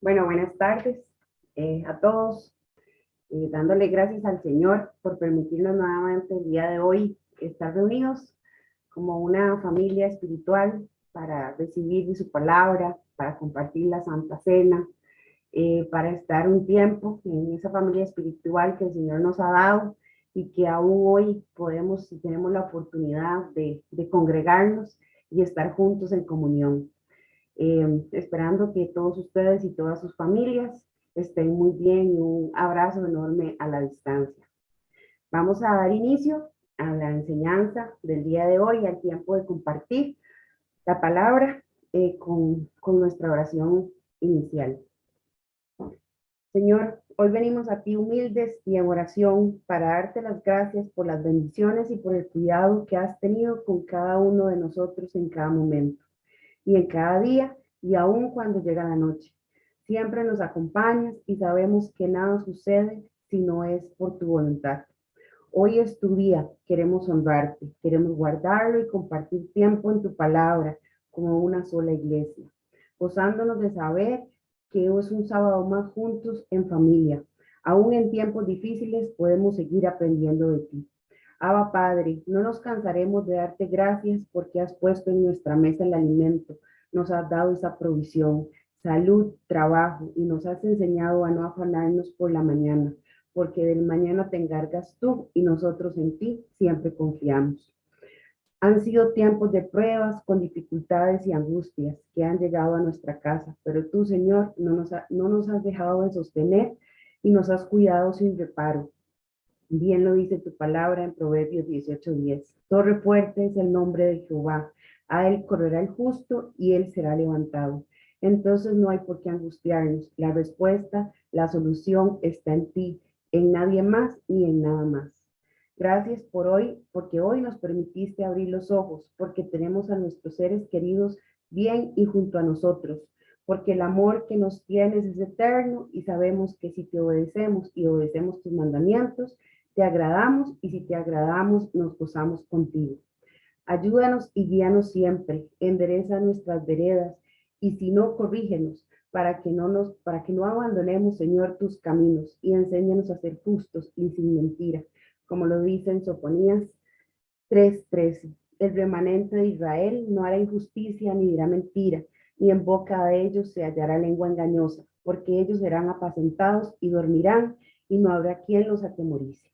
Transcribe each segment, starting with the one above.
Bueno, buenas tardes a todos, dándole gracias al Señor por permitirnos nuevamente el día de hoy estar reunidos como una familia espiritual para recibir de su palabra, para compartir la Santa Cena, para estar un tiempo en esa familia espiritual que el Señor nos ha dado y que aún hoy podemos y tenemos la oportunidad de congregarnos y estar juntos en comunión. Esperando que todos ustedes y todas sus familias estén muy bien y un abrazo enorme a la distancia. Vamos a dar inicio a la enseñanza del día de hoy, al tiempo de compartir la palabra con nuestra oración inicial. Señor, hoy venimos a ti humildes y en oración para darte las gracias por las bendiciones y por el cuidado que has tenido con cada uno de nosotros en cada momento y en cada día y aun cuando llega la noche. Siempre nos acompañas y sabemos que nada sucede si no es por tu voluntad. Hoy es tu día, queremos honrarte, queremos guardarlo y compartir tiempo en tu palabra como una sola iglesia, gozándonos de saber que es un sábado más juntos en familia. Aún en tiempos difíciles podemos seguir aprendiendo de ti. Abba Padre, no nos cansaremos de darte gracias porque has puesto en nuestra mesa el alimento, nos has dado esa provisión, salud, trabajo y nos has enseñado a no afanarnos por la mañana, porque del mañana te encargas tú y nosotros en ti siempre confiamos. Han sido tiempos de pruebas con dificultades y angustias que han llegado a nuestra casa, pero tú, Señor, no nos has dejado de sostener y nos has cuidado sin reparo. Bien lo dice tu palabra en Proverbios 18:10. Torre fuerte es el nombre de Jehová. A él correrá el justo y él será levantado. Entonces no hay por qué angustiarnos. La respuesta, la solución está en ti, en nadie más ni en nada más. Gracias por hoy, porque hoy nos permitiste abrir los ojos, porque tenemos a nuestros seres queridos bien y junto a nosotros, porque el amor que nos tienes es eterno y sabemos que si te obedecemos y obedecemos tus mandamientos, te agradamos y si te agradamos, nos gozamos contigo. Ayúdanos y guíanos siempre, endereza nuestras veredas y si no, corrígenos para que no abandonemos, Señor, tus caminos y enséñanos a ser justos y sin mentira, como lo dice en Sofonías 3:13. El remanente de Israel no hará injusticia ni dirá mentira, ni en boca de ellos se hallará lengua engañosa, porque ellos serán apacentados y dormirán, y no habrá quien los atemorice.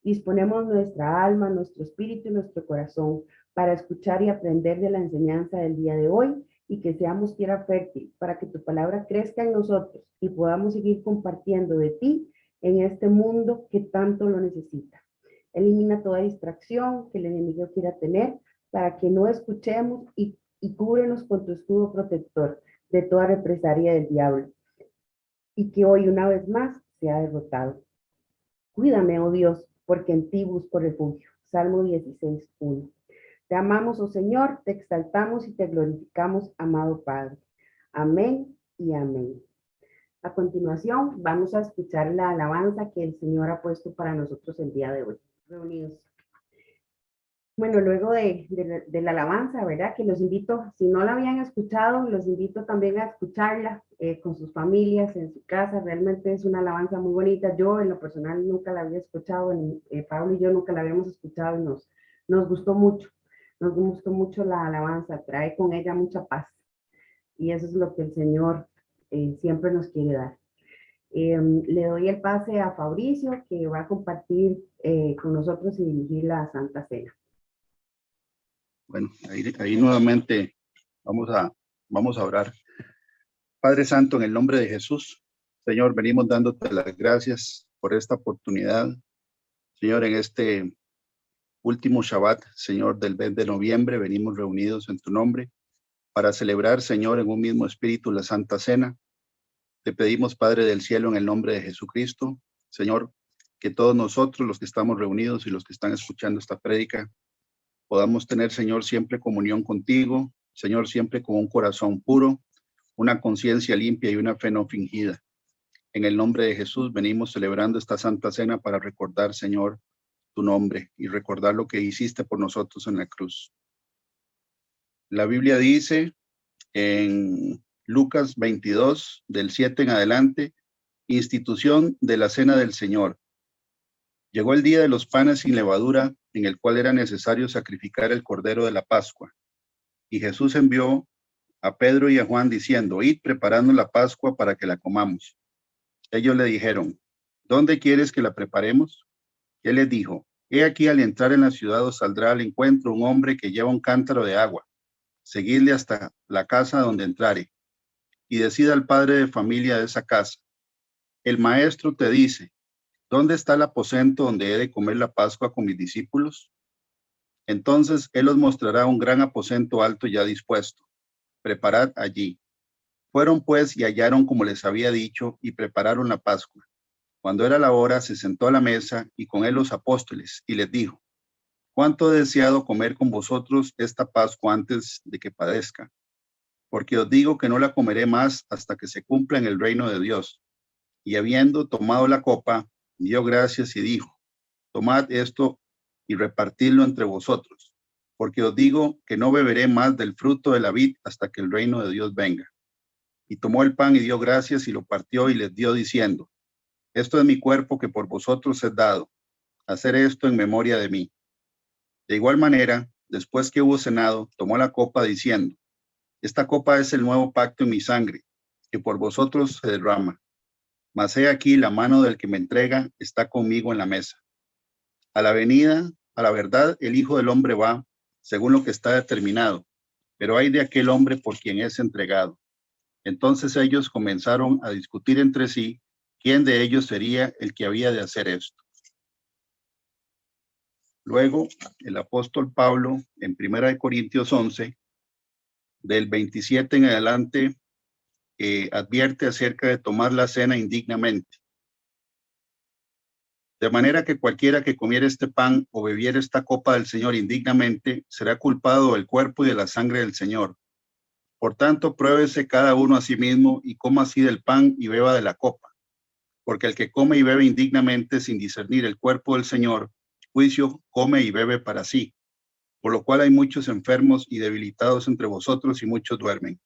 Disponemos nuestra alma, nuestro espíritu y nuestro corazón para escuchar y aprender de la enseñanza del día de hoy y que seamos tierra fértil para que tu palabra crezca en nosotros y podamos seguir compartiendo de ti en este mundo que tanto lo necesita. Elimina toda distracción que el enemigo quiera tener para que no escuchemos y cúbrenos con tu escudo protector de toda represalia del diablo y que hoy una vez más sea derrotado. Cuídame, oh Dios, porque en ti busco refugio. Salmo 16:1. Te amamos, oh Señor, te exaltamos y te glorificamos, amado Padre. Amén y amén. A continuación, vamos a escuchar la alabanza que el Señor ha puesto para nosotros el día de hoy. Reunidos. Bueno, luego de la alabanza, ¿verdad? Que los invito, si no la habían escuchado, los invito también a escucharla con sus familias, en su casa. Realmente es una alabanza muy bonita. Yo, en lo personal, nunca la había escuchado. Pablo y yo nunca la habíamos escuchado y nos gustó mucho. Nos gustó mucho la alabanza. Trae con ella mucha paz. Y eso es lo que el Señor siempre nos quiere dar. Le doy el pase a Fabricio, que va a compartir con nosotros y dirigir la Santa Cena. Bueno, ahí nuevamente vamos a orar. Padre Santo, en el nombre de Jesús, Señor, venimos dándote las gracias por esta oportunidad. Señor, en este último Shabbat, Señor, del mes de noviembre, venimos reunidos en tu nombre para celebrar, Señor, en un mismo espíritu la Santa Cena. Te pedimos, Padre del cielo, en el nombre de Jesucristo, Señor, que todos nosotros, los que estamos reunidos y los que están escuchando esta prédica, podamos tener, Señor, siempre comunión contigo, Señor, siempre con un corazón puro, una conciencia limpia y una fe no fingida. En el nombre de Jesús venimos celebrando esta Santa Cena para recordar, Señor, tu nombre y recordar lo que hiciste por nosotros en la cruz. La Biblia dice en Lucas 22, del 7 en adelante, institución de la cena del Señor. Llegó el día de los panes sin levadura, en el cual era necesario sacrificar el cordero de la Pascua. Y Jesús envió a Pedro y a Juan diciendo, id preparando la Pascua para que la comamos. Ellos le dijeron, ¿dónde quieres que la preparemos? Y él les dijo, he aquí al entrar en la ciudad os saldrá al encuentro un hombre que lleva un cántaro de agua. Seguidle hasta la casa donde entrare. Y decida al padre de familia de esa casa, el maestro te dice, ¿dónde está el aposento donde he de comer la Pascua con mis discípulos? Entonces él os mostrará un gran aposento alto ya dispuesto. Preparad allí. Fueron pues y hallaron como les había dicho y prepararon la Pascua. Cuando era la hora, se sentó a la mesa y con él los apóstoles y les dijo, cuánto he deseado comer con vosotros esta Pascua antes de que padezca, porque os digo que no la comeré más hasta que se cumpla en el reino de Dios. Y habiendo tomado la copa, dio gracias y dijo, tomad esto y repartidlo entre vosotros, porque os digo que no beberé más del fruto de la vid hasta que el reino de Dios venga. Y tomó el pan y dio gracias y lo partió y les dio diciendo, esto es mi cuerpo que por vosotros es dado, hacer esto en memoria de mí. De igual manera, después que hubo cenado, tomó la copa diciendo, esta copa es el nuevo pacto en mi sangre, que por vosotros se derrama. Mas he aquí la mano del que me entrega está conmigo en la mesa. A la venida, a la verdad, el Hijo del Hombre va, según lo que está determinado, pero hay de aquel hombre por quien es entregado. Entonces ellos comenzaron a discutir entre sí quién de ellos sería el que había de hacer esto. Luego, el apóstol Pablo, en 1 Corintios 11, del 27 en adelante, advierte acerca de tomar la cena indignamente. De manera que cualquiera que comiera este pan o bebiera esta copa del Señor indignamente, será culpado del cuerpo y de la sangre del Señor. Por tanto, pruébese cada uno a sí mismo y coma así del pan y beba de la copa. Porque el que come y bebe indignamente sin discernir el cuerpo del Señor, juicio come y bebe para sí. Por lo cual hay muchos enfermos y debilitados entre vosotros y muchos duermen.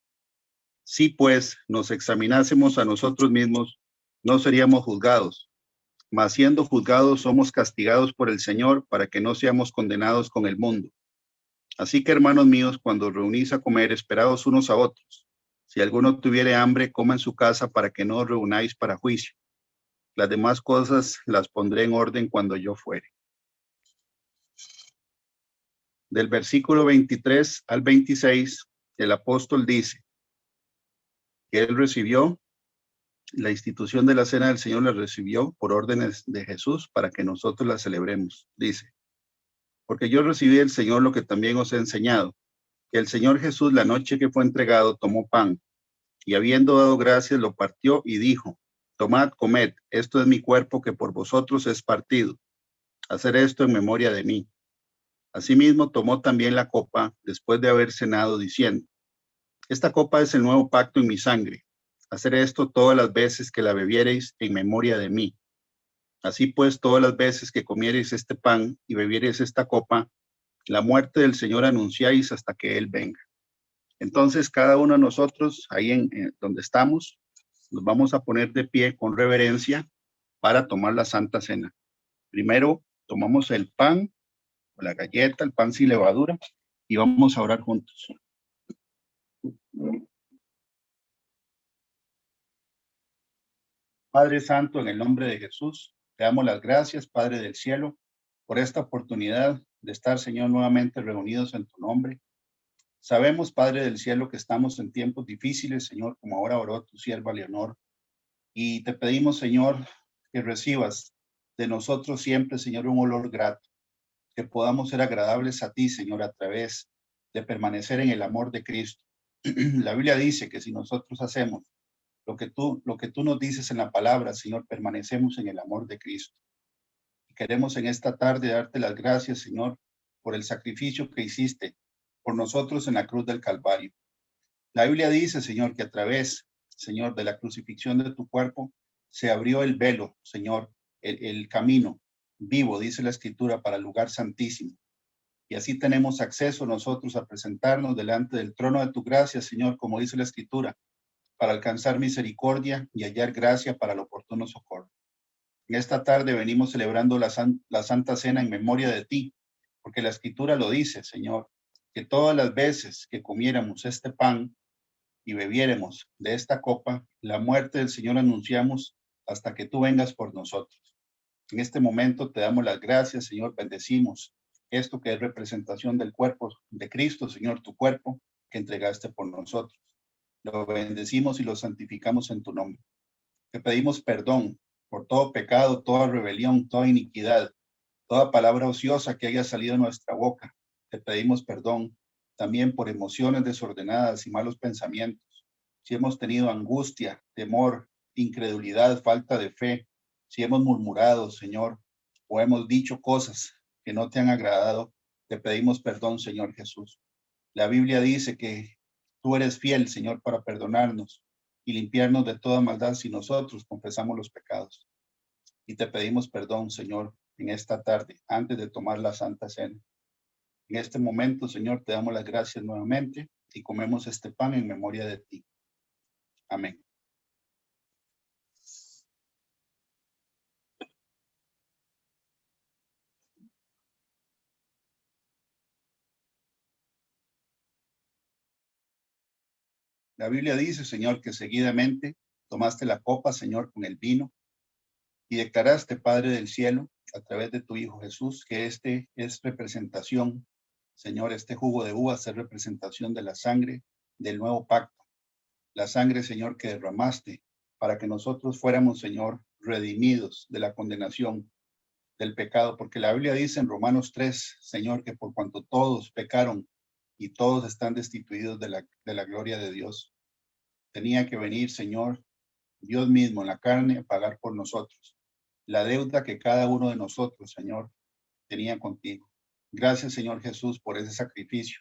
Si pues nos examinásemos a nosotros mismos, no seríamos juzgados. Mas siendo juzgados somos castigados por el Señor para que no seamos condenados con el mundo. Así que, hermanos míos, cuando os reunís a comer, esperaos unos a otros. Si alguno tuviere hambre, coma en su casa para que no os reunáis para juicio. Las demás cosas las pondré en orden cuando yo fuere. Del versículo 23 al 26, el apóstol dice que él recibió la institución de la cena del Señor, la recibió por órdenes de Jesús para que nosotros la celebremos. Dice, porque yo recibí del Señor lo que también os he enseñado, que el Señor Jesús la noche que fue entregado tomó pan y habiendo dado gracias lo partió y dijo, tomad, comed, esto es mi cuerpo que por vosotros es partido. Hacer esto en memoria de mí. Asimismo tomó también la copa después de haber cenado diciendo, esta copa es el nuevo pacto en mi sangre. Hacer esto todas las veces que la bebiereis en memoria de mí. Así pues, todas las veces que comiereis este pan y bebiereis esta copa, la muerte del Señor anunciáis hasta que Él venga. Entonces, cada uno de nosotros, ahí en donde estamos, nos vamos a poner de pie con reverencia para tomar la Santa Cena. Primero, tomamos el pan, la galleta, el pan sin levadura, y vamos a orar juntos. Padre Santo, en el nombre de Jesús, te damos las gracias, Padre del cielo, por esta oportunidad de estar, Señor, nuevamente reunidos en tu nombre. Sabemos, Padre del cielo, que estamos en tiempos difíciles, Señor, como ahora oró tu sierva Leonor. Y te pedimos, Señor, que recibas de nosotros siempre, Señor, un olor grato, que podamos ser agradables a ti, Señor, a través de permanecer en el amor de Cristo. La Biblia dice que si nosotros hacemos lo que tú nos dices en la palabra, Señor, permanecemos en el amor de Cristo. Y queremos en esta tarde darte las gracias, Señor, por el sacrificio que hiciste por nosotros en la cruz del Calvario. La Biblia dice, Señor, que a través, Señor, de la crucifixión de tu cuerpo, se abrió el velo, Señor, el camino vivo, dice la Escritura, para el lugar santísimo. Y así tenemos acceso nosotros a presentarnos delante del trono de tu gracia, Señor, como dice la Escritura, para alcanzar misericordia y hallar gracia para el oportuno socorro. En esta tarde venimos celebrando la Santa Cena en memoria de ti, porque la Escritura lo dice, Señor, que todas las veces que comiéramos este pan y bebiéramos de esta copa, la muerte del Señor anunciamos hasta que tú vengas por nosotros. En este momento te damos las gracias, Señor, bendecimos esto que es representación del cuerpo de Cristo, Señor, tu cuerpo que entregaste por nosotros. Lo bendecimos y lo santificamos en tu nombre. Te pedimos perdón por todo pecado, toda rebelión, toda iniquidad, toda palabra ociosa que haya salido de nuestra boca. Te pedimos perdón también por emociones desordenadas y malos pensamientos. Si hemos tenido angustia, temor, incredulidad, falta de fe, si hemos murmurado, Señor, o hemos dicho cosas que no te han agradado, te pedimos perdón, Señor Jesús. La Biblia dice que tú eres fiel, Señor, para perdonarnos y limpiarnos de toda maldad si nosotros confesamos los pecados. Y te pedimos perdón, Señor, en esta tarde, antes de tomar la Santa Cena. En este momento, Señor, te damos las gracias nuevamente y comemos este pan en memoria de ti. Amén. La Biblia dice, Señor, que seguidamente tomaste la copa, Señor, con el vino y declaraste, Padre del cielo, a través de tu Hijo Jesús, que este es representación, Señor, este jugo de uvas es representación de la sangre del nuevo pacto. La sangre, Señor, que derramaste para que nosotros fuéramos, Señor, redimidos de la condenación del pecado, porque la Biblia dice en Romanos 3, Señor, que por cuanto todos pecaron y todos están destituidos de la gloria de Dios, tenía que venir, Señor, Dios mismo en la carne a pagar por nosotros la deuda que cada uno de nosotros, Señor, tenía contigo. Gracias, Señor Jesús, por ese sacrificio.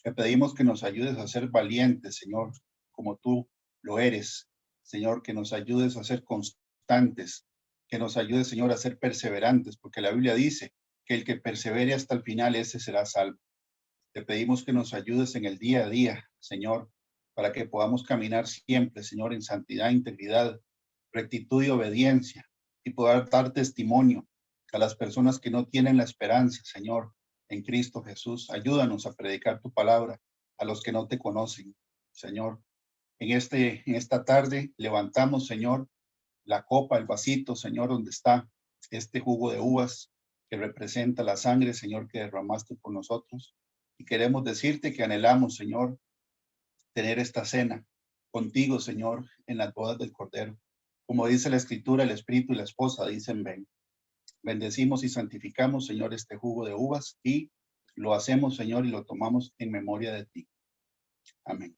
Te pedimos que nos ayudes a ser valientes, Señor, como tú lo eres. Señor, que nos ayudes a ser constantes, que nos ayudes, Señor, a ser perseverantes, porque la Biblia dice que el que persevere hasta el final, ese será salvo. Te pedimos que nos ayudes en el día a día, Señor, para que podamos caminar siempre, Señor, en santidad, integridad, rectitud y obediencia, y poder dar testimonio a las personas que no tienen la esperanza, Señor, en Cristo Jesús. Ayúdanos a predicar tu palabra a los que no te conocen, Señor. En esta tarde levantamos, Señor, la copa, el vasito, Señor, donde está este jugo de uvas que representa la sangre, Señor, que derramaste por nosotros. Y queremos decirte que anhelamos, Señor, tener esta cena contigo, Señor, en las bodas del Cordero. Como dice la Escritura, el Espíritu y la esposa dicen ven. Bendecimos y santificamos, Señor, este jugo de uvas y lo hacemos, Señor, y lo tomamos en memoria de ti. Amén.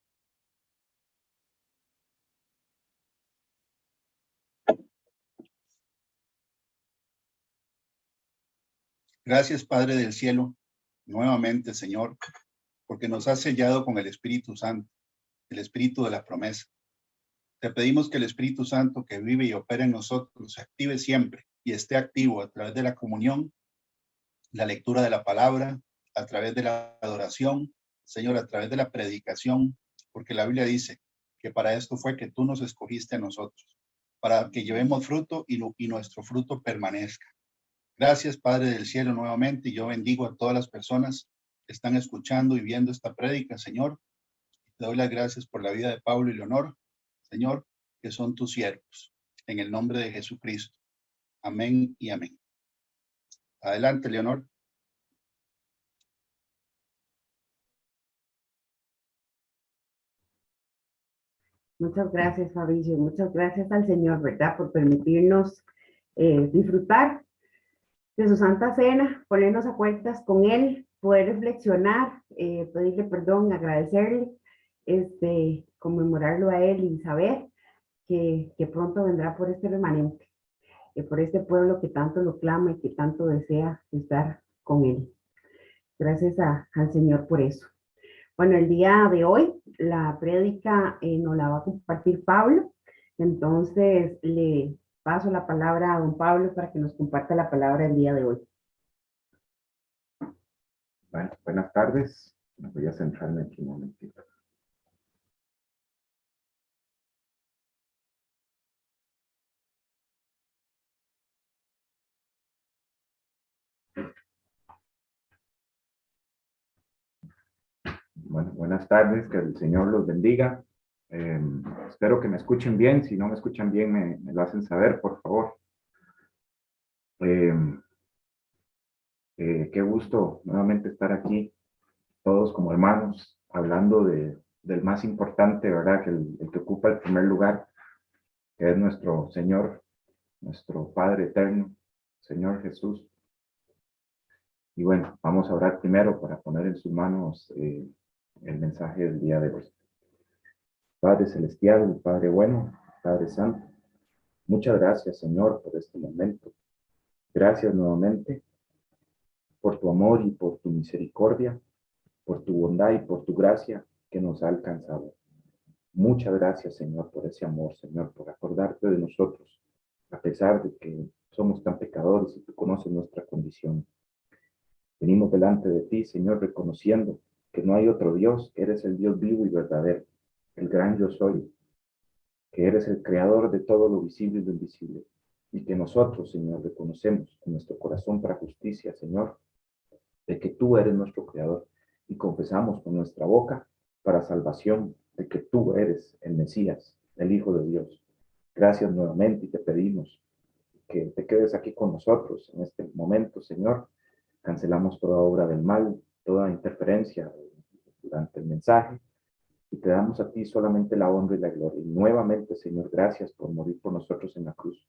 Gracias, Padre del cielo, nuevamente, Señor, porque nos has sellado con el Espíritu Santo, el Espíritu de la promesa. Te pedimos que el Espíritu Santo que vive y opera en nosotros se active siempre y esté activo a través de la comunión, la lectura de la palabra, a través de la adoración, Señor, a través de la predicación, porque la Biblia dice que para esto fue que tú nos escogiste a nosotros, para que llevemos fruto y nuestro fruto permanezca. Gracias, Padre del cielo, nuevamente, y yo bendigo a todas las personas que están escuchando y viendo esta prédica, Señor. Te doy las gracias por la vida de Pablo y Leonor, Señor, que son tus siervos. En el nombre de Jesucristo. Amén y amén. Adelante, Leonor. Muchas gracias, Fabricio. Muchas gracias al Señor, ¿verdad? Por permitirnos disfrutar de su Santa Cena, ponernos a cuentas con Él, poder reflexionar, pedirle perdón, agradecerle, conmemorarlo a Él y saber que pronto vendrá por este remanente, por este pueblo que tanto lo clama y que tanto desea estar con Él. Gracias al Señor por eso. Bueno, el día de hoy la prédica nos la va a compartir Pablo, entonces le paso la palabra a don Pablo para que nos comparta la palabra el día de hoy. Bueno, buenas tardes. Voy a centrarme aquí un momentito. Bueno, buenas tardes, que el Señor los bendiga. Espero que me escuchen bien. Si no me escuchan bien, me lo hacen saber, por favor. Eh, Qué gusto nuevamente estar aquí, todos como hermanos, hablando del más importante, ¿verdad? Que el que ocupa el primer lugar, que es nuestro Señor, nuestro Padre eterno, Señor Jesús. Y bueno, vamos a orar primero para poner en sus manos el mensaje del día de hoy. Padre Celestial, Padre bueno, Padre Santo, muchas gracias, Señor, por este momento. Gracias nuevamente por tu amor y por tu misericordia, por tu bondad y por tu gracia que nos ha alcanzado. Muchas gracias, Señor, por ese amor, Señor, por acordarte de nosotros, a pesar de que somos tan pecadores y tú conoces nuestra condición. Venimos delante de ti, Señor, reconociendo que no hay otro Dios, que eres el Dios vivo y verdadero, el gran yo soy, que eres el creador de todo lo visible y lo invisible, y que nosotros, Señor, reconocemos en nuestro corazón para justicia, Señor, de que tú eres nuestro creador, y confesamos con nuestra boca para salvación de que tú eres el Mesías, el Hijo de Dios. Gracias nuevamente y te pedimos que te quedes aquí con nosotros en este momento, Señor. Cancelamos toda obra del mal, toda interferencia durante el mensaje, y te damos a ti solamente la honra y la gloria. Y nuevamente, Señor, gracias por morir por nosotros en la cruz,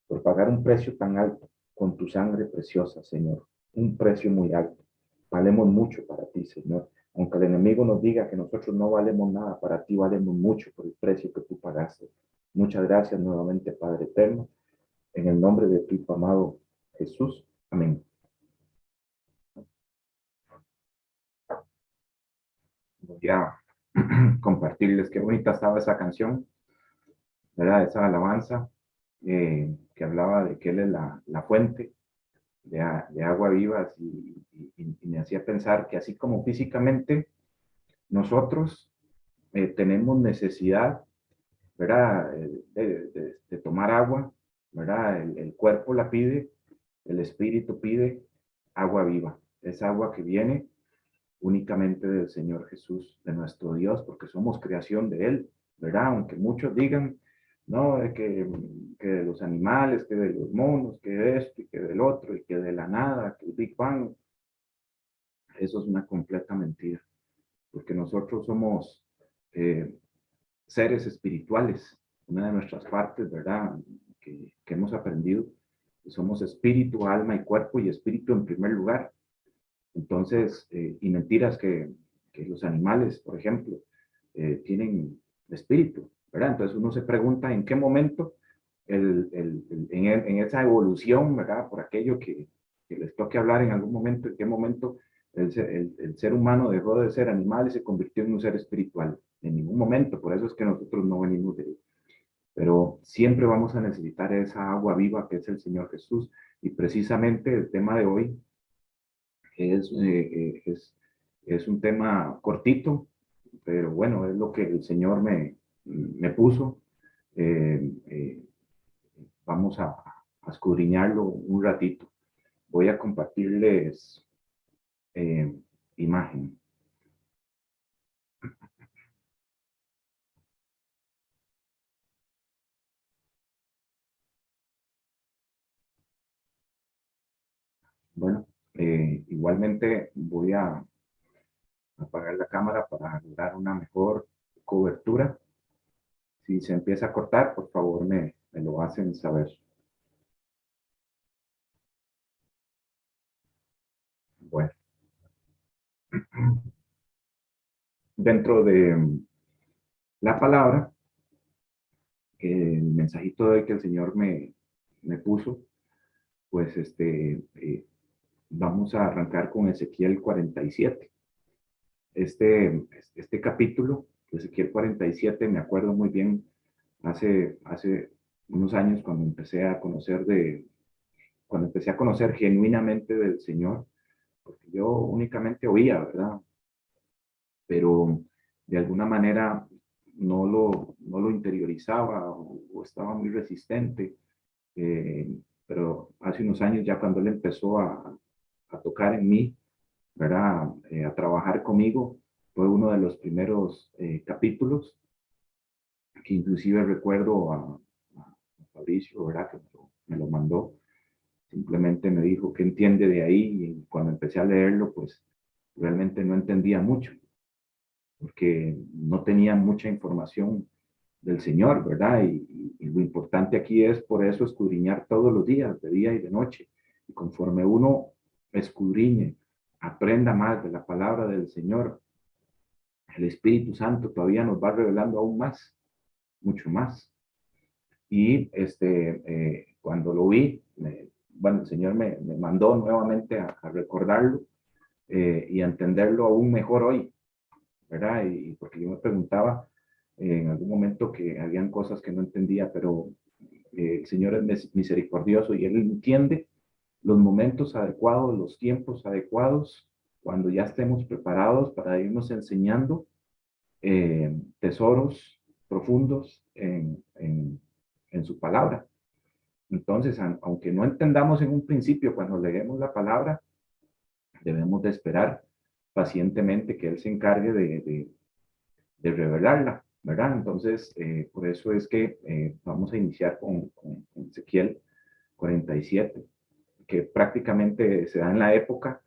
por pagar un precio tan alto con tu sangre preciosa, Señor. Un precio muy alto. Valemos mucho para ti, Señor. Aunque el enemigo nos diga que nosotros no valemos nada, para ti valemos mucho por el precio que tú pagaste. Muchas gracias nuevamente, Padre eterno. En el nombre de tu Hijo amado Jesús. Amén. Voy a compartirles qué bonita estaba esa canción, ¿verdad? Esa alabanza que hablaba de que Él es la fuente de agua vivas y me hacía pensar que así como físicamente nosotros tenemos necesidad, ¿verdad? De tomar agua, ¿verdad? El cuerpo la pide, el espíritu pide agua viva. Es agua que viene únicamente del Señor Jesús, de nuestro Dios, porque somos creación de Él, ¿verdad? Aunque muchos digan, no, que de los animales, que de los monos, que de esto y que del otro, y que de la nada, que el Big Bang, eso es una completa mentira, porque nosotros somos seres espirituales, una de nuestras partes, ¿verdad? Que hemos aprendido, que somos espíritu, alma y cuerpo, y espíritu en primer lugar. Entonces, y mentiras que los animales, por ejemplo, tienen espíritu, ¿verdad? Entonces uno se pregunta en qué momento en esa evolución, ¿verdad? Por aquello que les toque hablar en algún momento, en qué momento el ser humano dejó de ser animal y se convirtió en un ser espiritual. En ningún momento, por eso es que nosotros no venimos de él. Pero siempre vamos a necesitar esa agua viva que es el Señor Jesús. Y precisamente el tema de hoy es, eh, es, es un tema cortito, pero bueno, es lo que el Señor me puso. Eh, eh, Vamos a escudriñarlo un ratito. Voy a compartirles eh, imagen. Bueno, igualmente voy a apagar la cámara para dar una mejor cobertura. Si se empieza a cortar, por favor me lo hacen saber. Bueno, dentro de la palabra, el mensajito de que el Señor me puso, pues vamos a arrancar con Ezequiel 47. Este capítulo, Ezequiel 47, me acuerdo muy bien, hace unos años cuando empecé a conocer genuinamente del Señor, porque yo únicamente oía, ¿verdad? Pero de alguna manera no lo interiorizaba o estaba muy resistente. Pero hace unos años ya cuando él empezó a tocar en mí, ¿verdad? A trabajar conmigo, Fue uno de los primeros capítulos que inclusive recuerdo a Fabricio, ¿verdad? Que me lo mandó. Simplemente me dijo que entiende de ahí, y cuando empecé a leerlo, pues realmente no entendía mucho, porque no tenía mucha información del Señor, ¿verdad? Y lo importante aquí es por eso escudriñar todos los días, de día y de noche. Y conforme uno escudriñe, aprenda más de la palabra del Señor, el Espíritu Santo todavía nos va revelando aún más, mucho más. Y cuando lo vi, bueno, el Señor me mandó nuevamente a recordarlo y a entenderlo aún mejor hoy, ¿verdad? Y porque yo me preguntaba en algún momento que habían cosas que no entendía, pero el Señor es misericordioso y Él entiende los momentos adecuados, los tiempos adecuados, cuando ya estemos preparados para irnos enseñando tesoros profundos en su palabra. Entonces, aunque no entendamos en un principio cuando leemos la palabra, debemos de esperar pacientemente que Él se encargue de revelarla, ¿verdad? Entonces, por eso es que vamos a iniciar con Ezequiel 47, que prácticamente se da en la época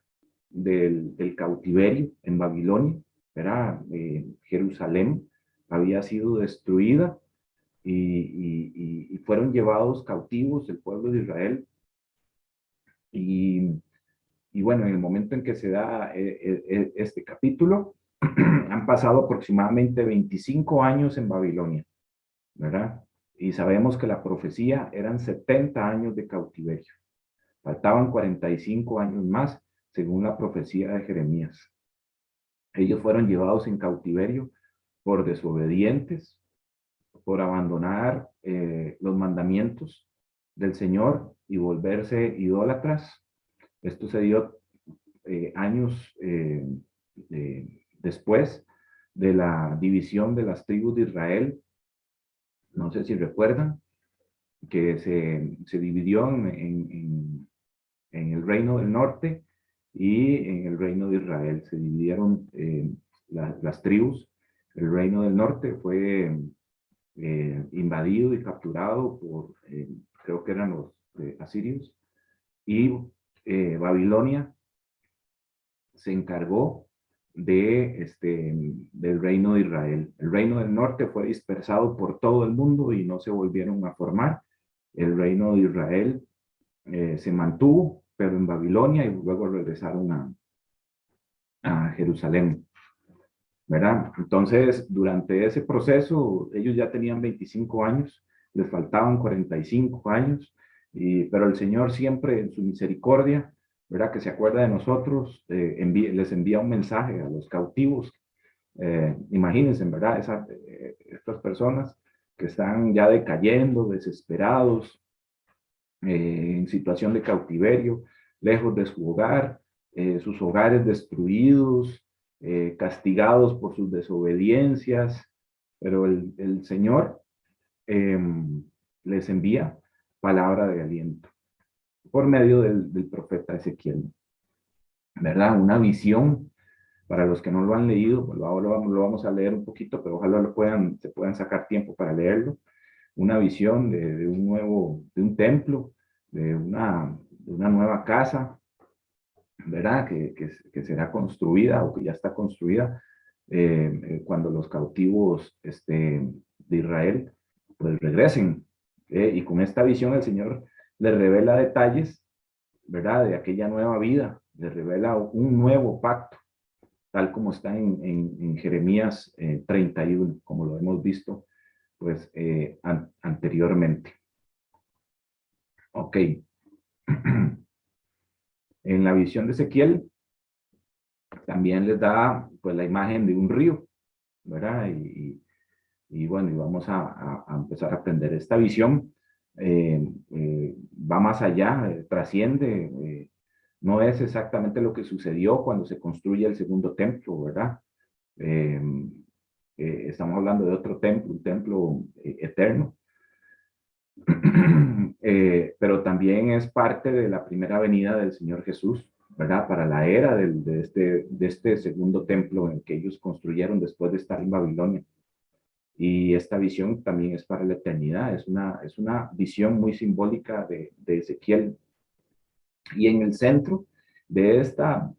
del cautiverio en Babilonia, ¿verdad? Jerusalén había sido destruida y fueron llevados cautivos el pueblo de Israel. Y bueno, en el momento en que se da este capítulo, han pasado aproximadamente 25 años en Babilonia, ¿verdad? Y sabemos que la profecía eran 70 años de cautiverio. Faltaban 45 años más, según la profecía de Jeremías. Ellos fueron llevados en cautiverio por desobedientes, por abandonar los mandamientos del Señor y volverse idólatras. Esto se dio años después de la división de las tribus de Israel. No sé si recuerdan que se dividió en el reino del norte y en el reino de Israel. Se dividieron las tribus. El reino del norte fue invadido y capturado por, creo que eran los asirios, y Babilonia se encargó del reino de Israel. El reino del norte fue dispersado por todo el mundo y no se volvieron a formar. El reino de Israel se mantuvo, pero en Babilonia, y luego regresaron a Jerusalén, ¿verdad? Entonces, durante ese proceso, ellos ya tenían 25 años, les faltaban 45 años, pero el Señor siempre en su misericordia, ¿verdad? Que se acuerda de nosotros, les envía un mensaje a los cautivos. Imagínense, ¿verdad? Estas personas que están ya decayendo, desesperados, en situación de cautiverio, lejos de su hogar, sus hogares destruidos, castigados por sus desobediencias, pero el Señor les envía palabra de aliento por medio del profeta Ezequiel, ¿verdad? Una visión, para los que no lo han leído, pues lo vamos a leer un poquito, pero ojalá se puedan sacar tiempo para leerlo. Una visión de un templo, de una nueva casa, ¿verdad? Que será construida o que ya está construida cuando los cautivos de Israel pues regresen. Y con esta visión el Señor le revela detalles, ¿verdad? De aquella nueva vida, le revela un nuevo pacto, tal como está en Jeremías 31, como lo hemos visto pues anteriormente. Ok. En la visión de Ezequiel también les da pues la imagen de un río, ¿verdad? Y bueno, y vamos a empezar a aprender. Esta visión va más allá, trasciende, no es exactamente lo que sucedió cuando se construye el segundo templo, ¿verdad? Estamos hablando de otro templo, un templo eterno. Pero también es parte de la primera venida del Señor Jesús, ¿verdad? Para la era de este segundo templo en que ellos construyeron después de estar en Babilonia. Y esta visión también es para la eternidad, es una visión muy simbólica de Ezequiel. Y en el centro de esta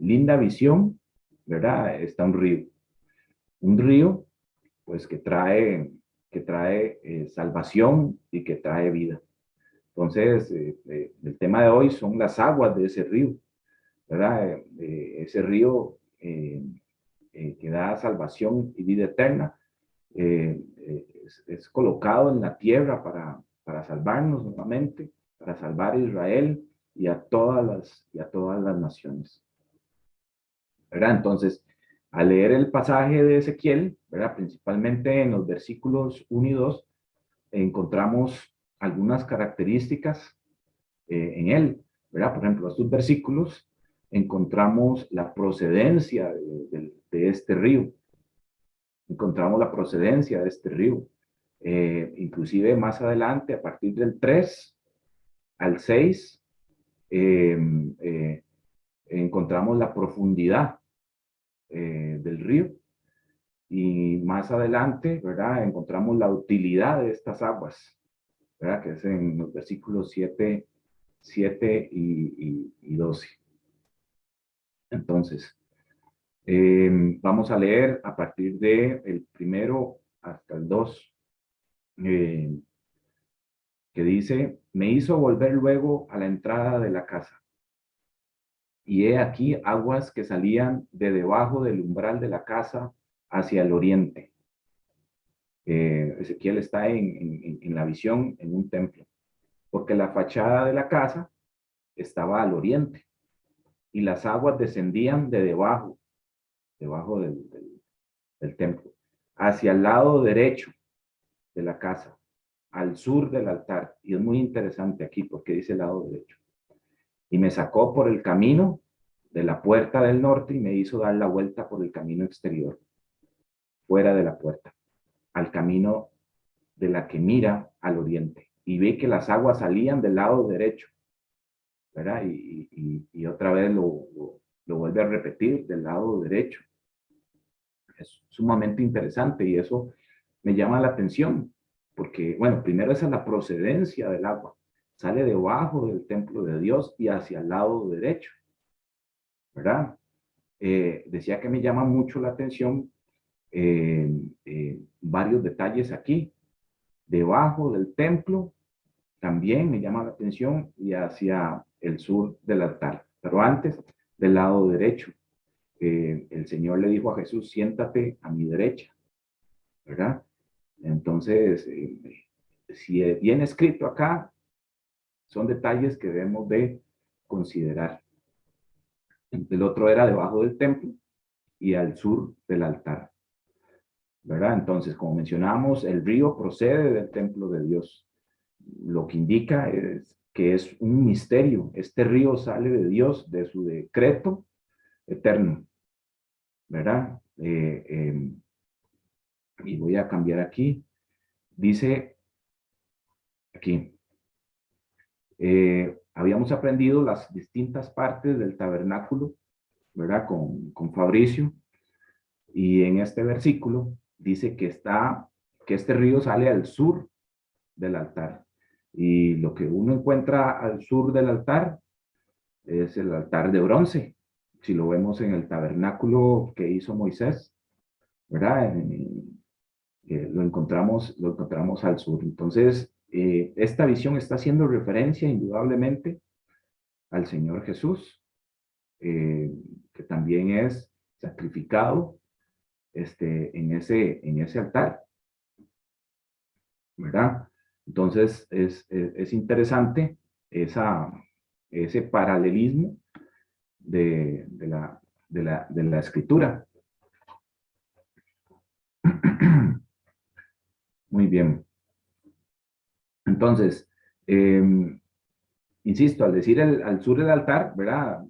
linda visión, ¿verdad? Está un río pues que trae salvación y que trae vida. Entonces, el tema de hoy son las aguas de ese río, ¿verdad? Ese río que da salvación y vida eterna, es colocado en la tierra para salvarnos nuevamente, para salvar a Israel y a todas las naciones, ¿verdad? Entonces, al leer el pasaje de Ezequiel, ¿verdad? Principalmente en los versículos 1 y 2, encontramos algunas características en él, ¿verdad? Por ejemplo, estos versículos encontramos la procedencia de este río. Encontramos la procedencia de este río. Inclusive más adelante, a partir del 3 al 6, encontramos la profundidad del río. Y más adelante, ¿verdad? Encontramos la utilidad de estas aguas, ¿verdad? Que es en los versículos 7 y 12. Entonces, vamos a leer a partir del primero hasta el 2, que dice: me hizo volver luego a la entrada de la casa, y he aquí aguas que salían de debajo del umbral de la casa hacia el oriente. Ezequiel está en la visión en un templo, porque la fachada de la casa estaba al oriente, y las aguas descendían de debajo del templo, hacia el lado derecho de la casa, al sur del altar. Y es muy interesante aquí porque dice el lado derecho. Y me sacó por el camino de la puerta del norte y me hizo dar la vuelta por el camino exterior, fuera de la puerta, al camino de la que mira al oriente. Y ve que las aguas salían del lado derecho, ¿verdad? Y otra vez lo vuelve a repetir, del lado derecho. Es sumamente interesante y eso me llama la atención, porque, bueno, primero esa es la procedencia del agua. Sale debajo del templo de Dios y hacia el lado derecho, ¿verdad? Decía que me llama mucho la atención varios detalles aquí. Debajo del templo también me llama la atención y hacia el sur del altar. Pero antes, del lado derecho, el Señor le dijo a Jesús: siéntate a mi derecha, ¿verdad? Entonces, si viene escrito acá, son detalles que debemos de considerar. El otro era debajo del templo y al sur del altar, ¿verdad? Entonces, como mencionamos, el río procede del templo de Dios. Lo que indica es que es un misterio. Este río sale de Dios, de su decreto eterno, ¿verdad? Y voy a cambiar aquí. Dice aquí, habíamos aprendido las distintas partes del tabernáculo, ¿verdad? Con Fabricio. Y en este versículo dice que este río sale al sur del altar. Y lo que uno encuentra al sur del altar es el altar de bronce. Si lo vemos en el tabernáculo que hizo Moisés, ¿verdad? Lo encontramos al sur. Entonces, esta visión está haciendo referencia indudablemente al Señor Jesús, que también es sacrificado en ese altar, ¿verdad? Entonces, es interesante ese paralelismo de la escritura. Muy bien. Entonces, insisto, al decir al sur del altar, ¿verdad?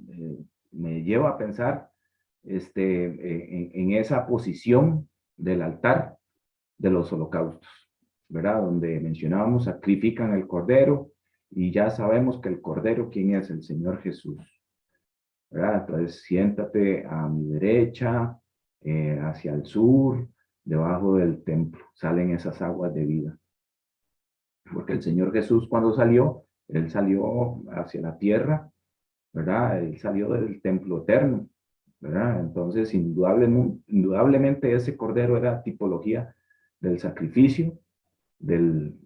Me lleva a pensar en esa posición del altar de los holocaustos, ¿verdad? Donde mencionábamos, sacrifican el cordero y ya sabemos que el cordero, ¿quién es? El Señor Jesús, ¿verdad? Entonces, siéntate a mi derecha, hacia el sur, debajo del templo, salen esas aguas de vida. Porque el Señor Jesús cuando salió, Él salió hacia la tierra, ¿verdad? Él salió del templo eterno, ¿verdad? Entonces, indudablemente ese cordero era tipología del sacrificio del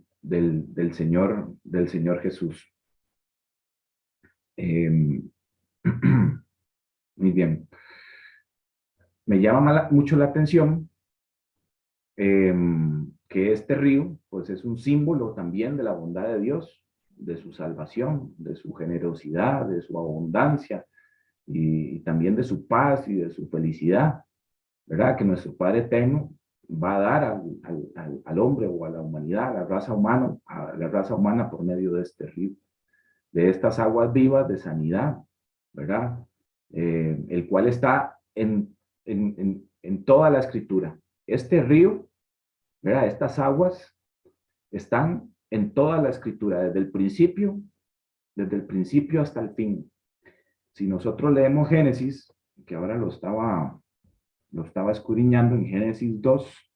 Señor Jesús. Muy bien. Me llama mucho la atención que este río, pues es un símbolo también de la bondad de Dios, de su salvación, de su generosidad, de su abundancia y también de su paz y de su felicidad, ¿verdad? Que nuestro Padre Eterno va a dar al hombre o a la humanidad, a la raza humana por medio de este río, de estas aguas vivas de sanidad, ¿verdad? El cual está en toda la escritura. Este río, ¿verdad? Estas aguas están en toda la escritura, desde el principio hasta el fin. Si nosotros leemos Génesis, que ahora lo estaba escudriñando en Génesis 2,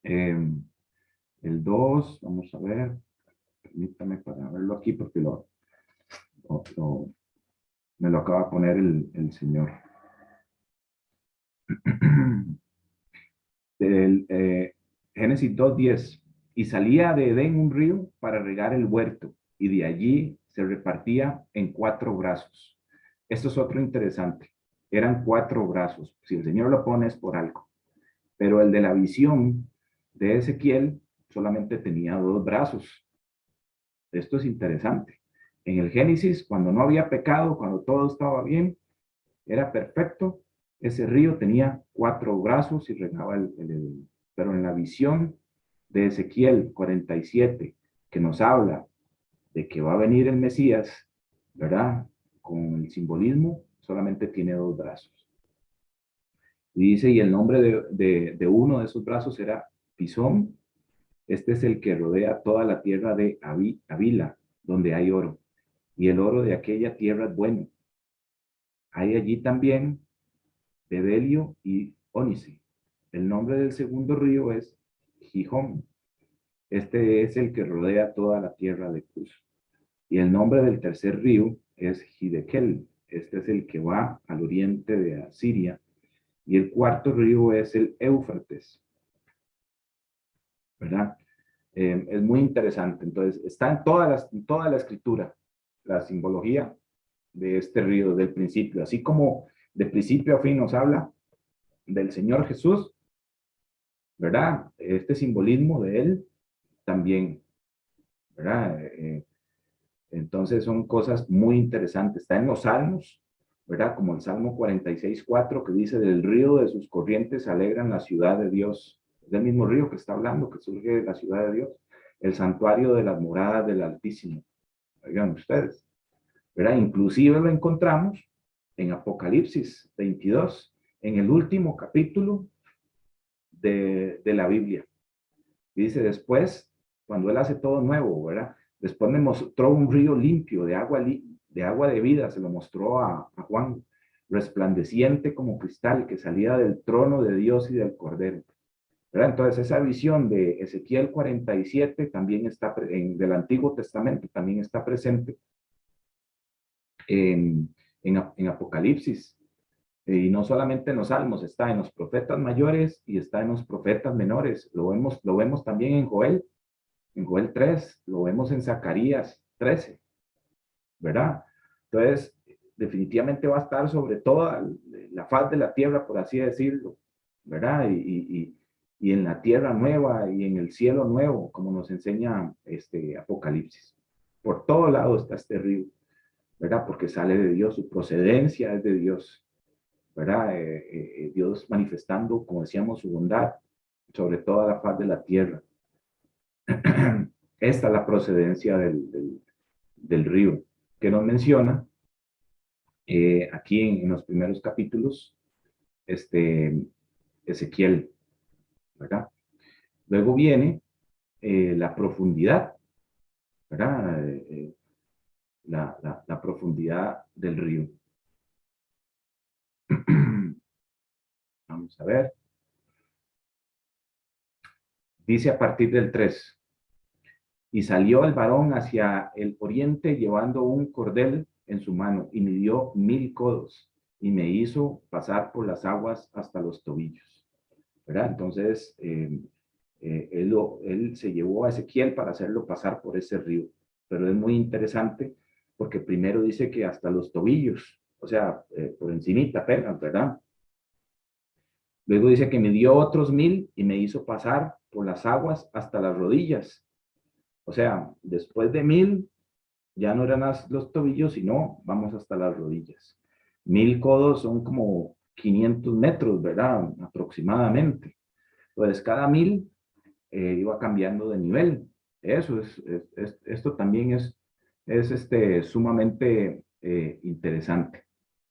el 2, vamos a ver, permítame para verlo aquí porque me lo acaba de poner el Señor. Génesis 2:10. Y salía de Edén un río para regar el huerto, y de allí se repartía en 4 brazos. Esto es otro interesante. Eran 4 brazos. Si el Señor lo pone es por algo. Pero el de la visión de Ezequiel solamente tenía 2 brazos. Esto es interesante. En el Génesis, cuando no había pecado, cuando todo estaba bien, era perfecto, ese río tenía 4 brazos y regaba pero en la visión de Ezequiel 47, que nos habla de que va a venir el Mesías, ¿verdad? Con el simbolismo, solamente tiene 2 brazos. Y dice, y el nombre de uno de esos brazos era Pisón. Este es el que rodea toda la tierra de Avila, donde hay oro. Y el oro de aquella tierra es bueno. Hay allí también Bedelio y Ónice. El nombre del segundo río es Gijón. Este es el que rodea toda la tierra de Cus. Y el nombre del tercer río es Hidekel. Este es el que va al oriente de Asiria. Y el cuarto río es el Éufrates. ¿Verdad? Es muy interesante. Entonces, está en toda la escritura, la simbología de este río del principio. Así como de principio a fin nos habla del Señor Jesús, ¿verdad? Este simbolismo de él también, ¿verdad? Entonces son cosas muy interesantes. Está en los Salmos, ¿verdad? Como el Salmo 46:4 que dice, del río de sus corrientes alegran la ciudad de Dios. Es del mismo río que está hablando, que surge de la ciudad de Dios. El santuario de las moradas del Altísimo. Oigan ustedes, ¿verdad? Inclusive lo encontramos en Apocalipsis 22, en el último capítulo de la Biblia. Y dice después, cuando él hace todo nuevo, ¿verdad? Después me mostró un río limpio de agua de vida, se lo mostró a Juan, resplandeciente como cristal que salía del trono de Dios y del Cordero. ¿Verdad? Entonces esa visión de Ezequiel 47 también está, del Antiguo Testamento también está presente en Apocalipsis. Y no solamente en los salmos, está en los profetas mayores y está en los profetas menores. Lo vemos también en Joel 3, lo vemos en Zacarías 13, ¿verdad? Entonces, definitivamente va a estar sobre toda la faz de la tierra, por así decirlo, ¿verdad? Y en la tierra nueva y en el cielo nuevo, como nos enseña Apocalipsis. Por todo lado está este río, ¿verdad? Porque sale de Dios, su procedencia es de Dios. ¿Verdad? Dios manifestando, como decíamos, su bondad sobre toda la faz de la tierra. Esta es la procedencia del río que nos menciona aquí en los primeros capítulos, Ezequiel, ¿verdad? Luego viene la profundidad, ¿verdad? la profundidad del río. Vamos a ver. Dice a partir del 3. Y salió el varón hacia el oriente llevando un cordel en su mano y midió 1000 codos y me hizo pasar por las aguas hasta los tobillos. ¿Verdad? Entonces, él se llevó a Ezequiel para hacerlo pasar por ese río. Pero es muy interesante porque primero dice que hasta los tobillos, o sea, por encimita apenas, ¿verdad? Luego dice que me dio otros 1000 y me hizo pasar por las aguas hasta las rodillas. O sea, después de 1000 ya no eran los tobillos, sino vamos hasta las rodillas. 1000 codos son como 500 metros, ¿verdad? Aproximadamente. Pues cada 1000 iba cambiando de nivel. Eso esto también es sumamente interesante.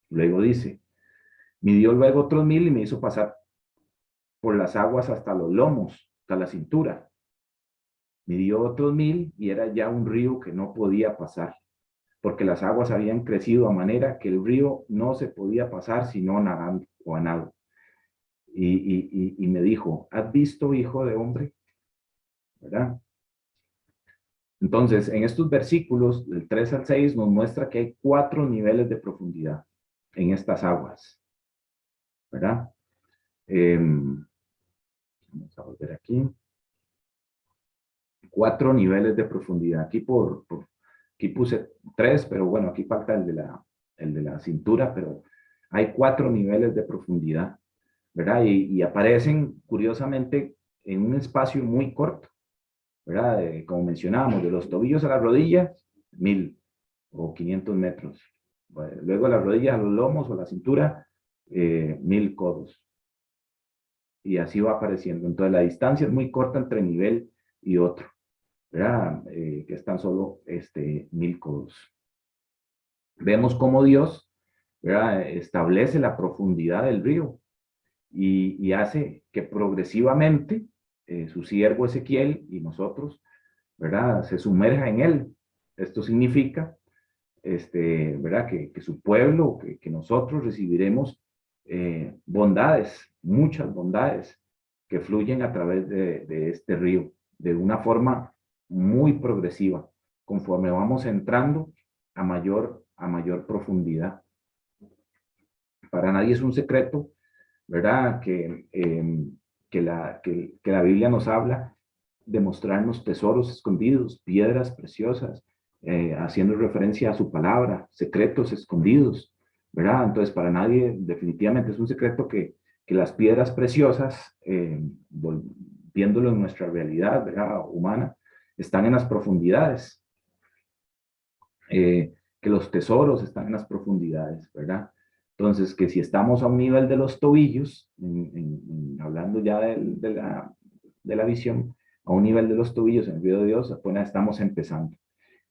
Luego dice, midió luego otros 1000 y me hizo pasar por las aguas hasta los lomos, hasta la cintura. Midió otros 1000 y era ya un río que no podía pasar, porque las aguas habían crecido a manera que el río no se podía pasar sino nadando o a nado. Y me dijo, ¿has visto, hijo de hombre? ¿Verdad? Entonces, en estos versículos, del 3 al 6, nos muestra que hay 4 niveles de profundidad en estas aguas. ¿Verdad? Vamos a volver aquí. 4 niveles de profundidad. Aquí aquí puse 3, pero bueno, aquí falta el de la cintura, pero hay 4 niveles de profundidad, ¿verdad? Y aparecen, curiosamente, en un espacio muy corto, ¿verdad? Como mencionábamos, de los tobillos a las rodillas, 1000 o 500 metros. Bueno, luego las rodillas a los lomos o a la cintura, 1000 codos. Y así va apareciendo. Entonces la distancia es muy corta entre nivel y otro, ¿verdad? Que es tan solo 1000 codos. Vemos cómo Dios, ¿verdad?, establece la profundidad del río y hace que progresivamente su siervo Ezequiel y nosotros, ¿verdad?, se sumerja en él. Esto significa, ¿verdad?, que su pueblo, que nosotros recibiremos bondades, muchas bondades que fluyen a través de este río, de una forma muy progresiva, conforme vamos entrando a mayor profundidad. Para nadie es un secreto, ¿verdad?, que la Biblia nos habla de mostrarnos tesoros escondidos, piedras preciosas, haciendo referencia a su palabra, secretos escondidos, ¿verdad? Entonces, para nadie definitivamente es un secreto que las piedras preciosas, viéndolo en nuestra realidad, ¿verdad?, humana, están en las profundidades, que los tesoros están en las profundidades, ¿verdad? Entonces, que si estamos a un nivel de los tobillos, hablando ya de la visión, a un nivel de los tobillos en el río de Dios, apenas estamos empezando.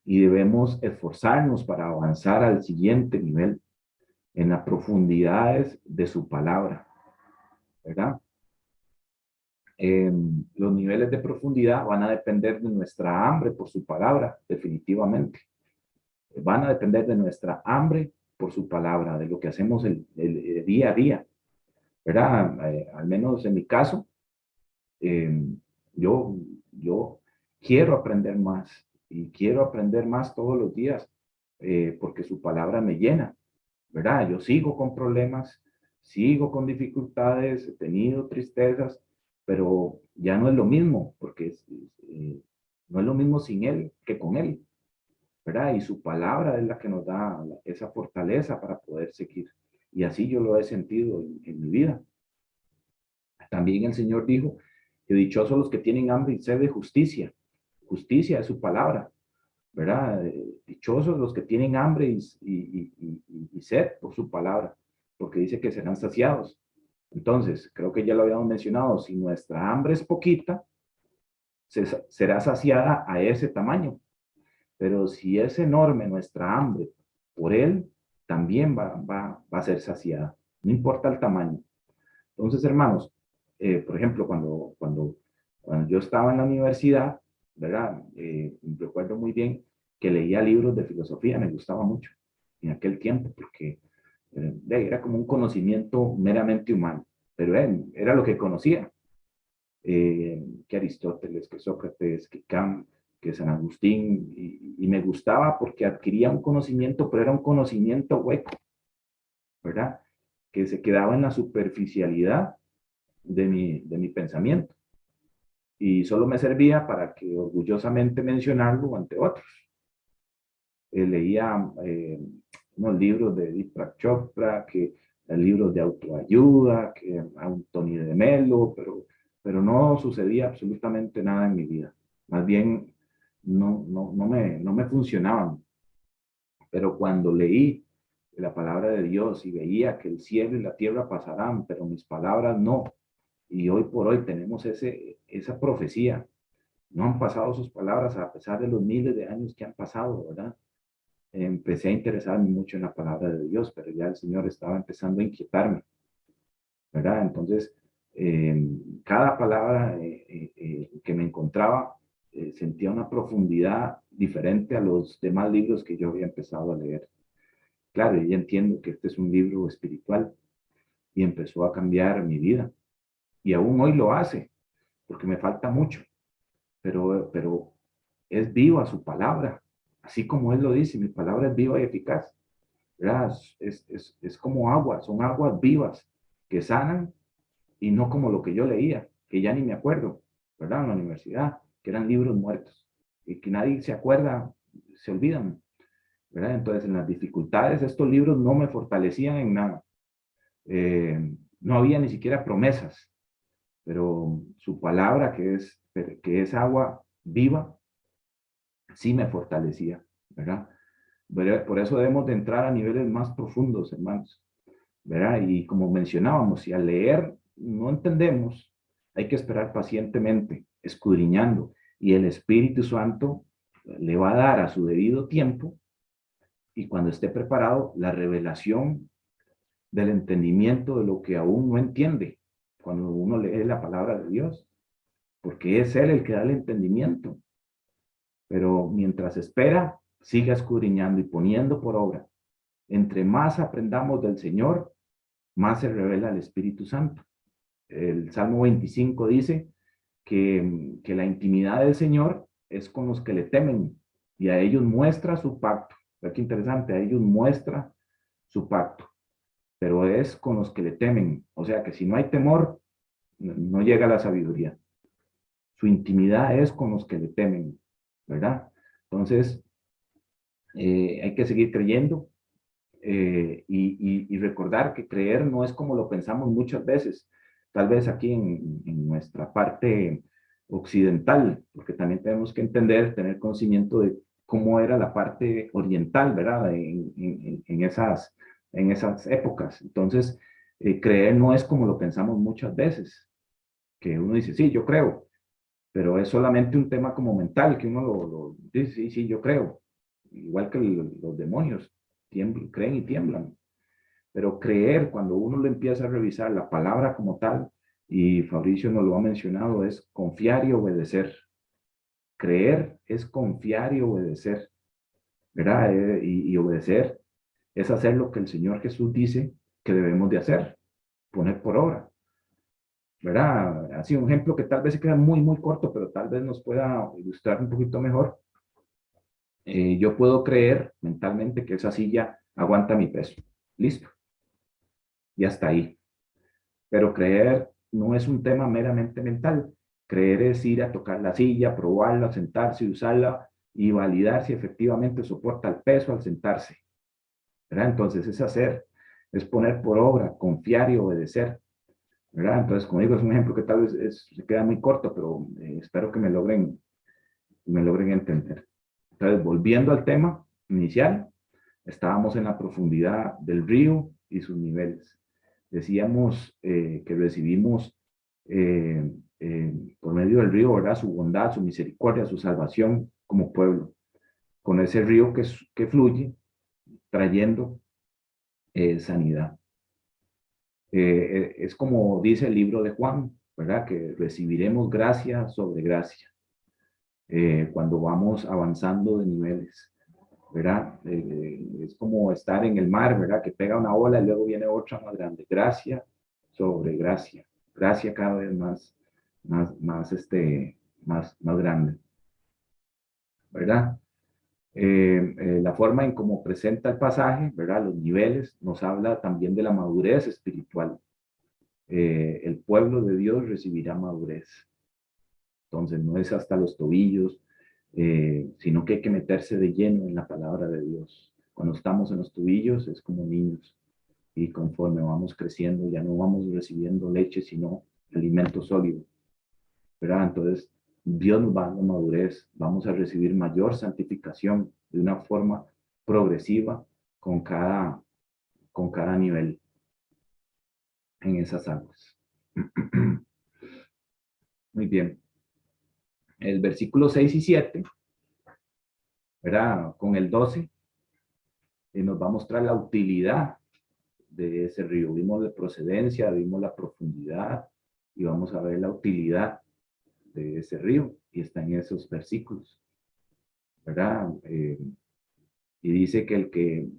Y debemos esforzarnos para avanzar al siguiente nivel, en las profundidades de su palabra, ¿verdad? Los niveles de profundidad van a depender de nuestra hambre por su palabra, definitivamente. Van a depender de nuestra hambre por su palabra, de lo que hacemos el día a día, ¿verdad? Al menos en mi caso, yo quiero aprender más y quiero aprender más todos los días, porque su palabra me llena, ¿verdad? Yo sigo con problemas, sigo con dificultades, he tenido tristezas, pero ya no es lo mismo, porque no es lo mismo sin Él que con Él, ¿verdad? Y su palabra es la que nos da esa fortaleza para poder seguir. Y así yo lo he sentido en mi vida. También el Señor dijo que dichosos los que tienen hambre y sed de justicia. Justicia es su palabra, ¿verdad? Dichosos los que tienen hambre y sed por su palabra, porque dice que serán saciados. Entonces, creo que ya lo habíamos mencionado, si nuestra hambre es poquita, será saciada a ese tamaño. Pero si es enorme nuestra hambre por Él, también va a ser saciada, no importa el tamaño. Entonces, hermanos, por ejemplo, cuando yo estaba en la universidad, ¿verdad? Recuerdo muy bien que leía libros de filosofía, me gustaba mucho en aquel tiempo, porque era como un conocimiento meramente humano, pero era lo que conocía, que Aristóteles, que Sócrates, que Kant, que San Agustín, y me gustaba porque adquiría un conocimiento, pero era un conocimiento hueco, ¿verdad? Que se quedaba en la superficialidad de mi pensamiento y solo me servía para que orgullosamente mencionarlo ante otros. Leía unos libros de Deepak Chopra, que libros de autoayuda, que Anthony de Melo, pero no sucedía absolutamente nada en mi vida. Más bien, no me funcionaban. Pero cuando leí la palabra de Dios y veía que el cielo y la tierra pasarán, pero mis palabras no, y hoy por hoy tenemos esa profecía, no han pasado sus palabras a pesar de los miles de años que han pasado, ¿verdad? Empecé a interesarme mucho en la palabra de Dios, pero ya el Señor estaba empezando a inquietarme, ¿verdad? Entonces, cada palabra que me encontraba sentía una profundidad diferente a los demás libros que yo había empezado a leer. Claro, ya entiendo que este es un libro espiritual y empezó a cambiar mi vida. Y aún hoy lo hace, porque me falta mucho, pero es viva su palabra, así como él lo dice, mi palabra es viva y eficaz. ¿Verdad? Es como agua, son aguas vivas que sanan y no como lo que yo leía, que ya ni me acuerdo, ¿verdad? En la universidad, que eran libros muertos y que nadie se acuerda, se olvidan, ¿verdad? Entonces, en las dificultades, estos libros no me fortalecían en nada. No había ni siquiera promesas, pero su palabra, que es agua viva, sí me fortalecía, ¿verdad? Por eso debemos de entrar a niveles más profundos, hermanos, ¿verdad? Y como mencionábamos, si al leer no entendemos, hay que esperar pacientemente, escudriñando, y el Espíritu Santo le va a dar a su debido tiempo, y cuando esté preparado, la revelación del entendimiento de lo que aún no entiende, cuando uno lee la palabra de Dios, porque es Él el que da el entendimiento. Pero mientras espera, siga escudriñando y poniendo por obra. Entre más aprendamos del Señor, más se revela el Espíritu Santo. El Salmo 25 dice que la intimidad del Señor es con los que le temen y a ellos muestra su pacto. Qué interesante, a ellos muestra su pacto, pero es con los que le temen. O sea que si no hay temor, no llega la sabiduría. Su intimidad es con los que le temen, ¿verdad? Entonces, hay que seguir creyendo y recordar que creer no es como lo pensamos muchas veces, tal vez aquí en nuestra parte occidental, porque también tenemos que entender, tener conocimiento de cómo era la parte oriental, ¿verdad? En esas épocas. Entonces, creer no es como lo pensamos muchas veces, que uno dice, sí, yo creo, pero es solamente un tema como mental, que uno lo dice, sí, sí, yo creo, igual que los demonios, creen y tiemblan. Pero creer, cuando uno lo empieza a revisar, la palabra como tal, y Fabricio nos lo ha mencionado, es confiar y obedecer. Creer es confiar y obedecer, ¿verdad? Y obedecer es hacer lo que el Señor Jesús dice que debemos de hacer, poner por obra, ¿verdad? Así un ejemplo que tal vez se queda muy, muy corto, pero tal vez nos pueda ilustrar un poquito mejor. Yo puedo creer mentalmente que esa silla aguanta mi peso. Listo. Y hasta ahí. Pero creer no es un tema meramente mental. Creer es ir a tocar la silla, probarla, sentarse, usarla y validar si efectivamente soporta el peso al sentarse, ¿verdad? Entonces es hacer, es poner por obra, confiar y obedecer, ¿verdad? Entonces, como digo, es un ejemplo que tal vez se queda muy corto, pero espero que me logren entender. Entonces, volviendo al tema inicial, estábamos en la profundidad del río y sus niveles. Decíamos que recibimos por medio del río, ¿verdad? Su bondad, su misericordia, su salvación como pueblo. Con ese río que fluye, trayendo sanidad. Es como dice el libro de Juan, ¿verdad? Que recibiremos gracia sobre gracia. cuando vamos avanzando de niveles, ¿verdad? Es como estar en el mar, ¿verdad? Que pega una ola y luego viene otra más grande. Gracia sobre gracia. Gracia cada vez más grande, ¿verdad? La forma en cómo presenta el pasaje, ¿verdad? Los niveles, nos habla también de la madurez espiritual. El pueblo de Dios recibirá madurez. Entonces, no es hasta los tobillos, sino que hay que meterse de lleno en la palabra de Dios. Cuando estamos en los tobillos es como niños, y conforme vamos creciendo ya no vamos recibiendo leche, sino alimento sólido, ¿verdad? Entonces, Dios nos va dando madurez, vamos a recibir mayor santificación de una forma progresiva con cada nivel en esas aguas. Muy bien. El versículo 6 y 7, ¿verdad? Con el 12, nos va a mostrar la utilidad de ese río. Vimos la procedencia, vimos la profundidad y vamos a ver la utilidad de ese río, y está en esos versículos, ¿verdad? Y dice que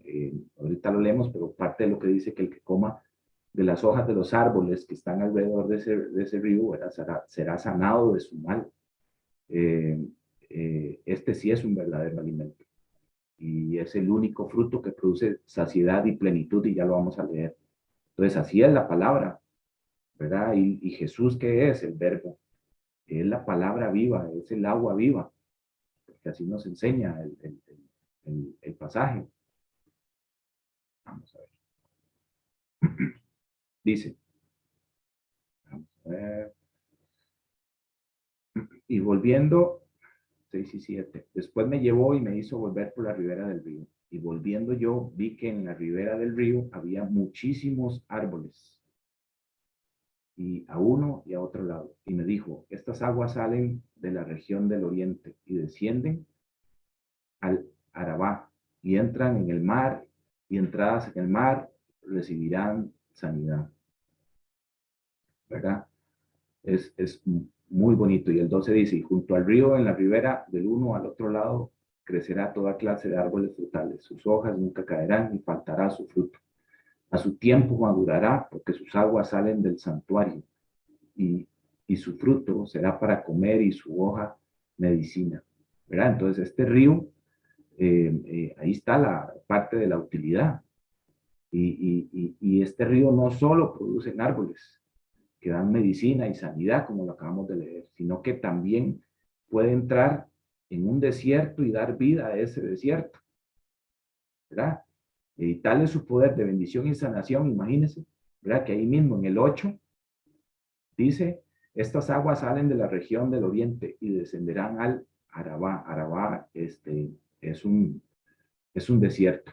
ahorita lo leemos, pero parte de lo que dice que el que coma de las hojas de los árboles que están alrededor de ese río, ¿verdad? Será sanado de su mal. Este sí es un verdadero alimento, y es el único fruto que produce saciedad y plenitud, y ya lo vamos a leer. Entonces, así es la palabra, ¿verdad? Y Jesús, ¿qué es? El verbo. Es la palabra viva, es el agua viva, porque así nos enseña el pasaje. Vamos a ver. Dice, vamos a ver. Y volviendo, 6 y 7, después me llevó y me hizo volver por la ribera del río. Y volviendo yo, vi que en la ribera del río había muchísimos árboles, y a uno y a otro lado. Y me dijo, estas aguas salen de la región del oriente y descienden al Arabá y entran en el mar, y entradas en el mar recibirán sanidad, ¿verdad? Es muy bonito. Y el 12 dice, y junto al río, en la ribera del uno al otro lado, crecerá toda clase de árboles frutales. Sus hojas nunca caerán ni faltará su fruto. A su tiempo madurará, porque sus aguas salen del santuario, y su fruto será para comer y su hoja medicina, ¿verdad? Entonces este río, ahí está la parte de la utilidad. Y este río no solo produce árboles que dan medicina y sanidad, como lo acabamos de leer, sino que también puede entrar en un desierto y dar vida a ese desierto, ¿verdad? Y tal es su poder de bendición y sanación, imagínense, ¿verdad? Que ahí mismo en el 8 dice, estas aguas salen de la región del oriente y descenderán al Arabá. Arabá es un desierto.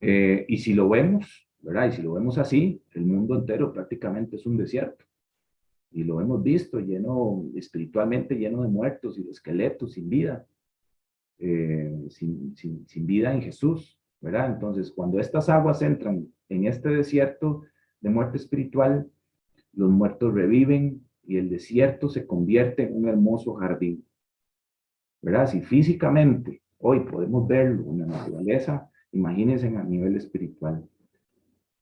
Y si lo vemos, ¿verdad? Y si lo vemos así, el mundo entero prácticamente es un desierto. Y lo hemos visto espiritualmente lleno de muertos y de esqueletos sin vida, sin vida en Jesús, ¿verdad? Entonces, cuando estas aguas entran en este desierto de muerte espiritual, los muertos reviven y el desierto se convierte en un hermoso jardín, ¿verdad? Si físicamente hoy podemos verlo en la naturaleza, imagínense a nivel espiritual,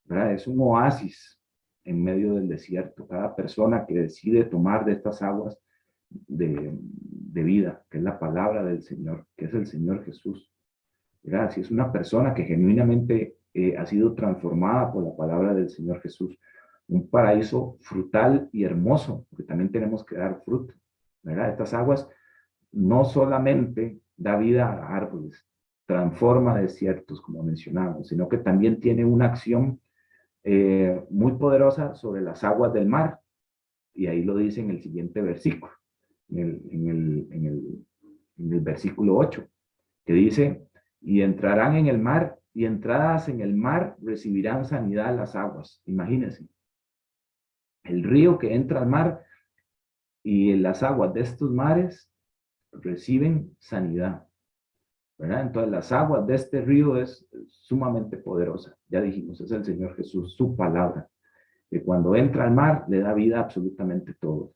¿verdad? Es un oasis en medio del desierto. Cada persona que decide tomar de estas aguas de vida, que es la palabra del Señor, que es el Señor Jesús, ¿verdad? Si es una persona que genuinamente ha sido transformada por la palabra del Señor Jesús, un paraíso frutal y hermoso, porque también tenemos que dar fruto, ¿verdad? Estas aguas no solamente da vida a árboles, transforma desiertos, como mencionamos, sino que también tiene una acción muy poderosa sobre las aguas del mar, y ahí lo dice en el siguiente versículo, en el versículo 8, que dice, y entrarán en el mar, y entradas en el mar recibirán sanidad las aguas. Imagínense, el río que entra al mar y las aguas de estos mares reciben sanidad, ¿verdad? Entonces las aguas de este río es sumamente poderosa. Ya dijimos, es el Señor Jesús, su palabra, que cuando entra al mar le da vida a absolutamente todo.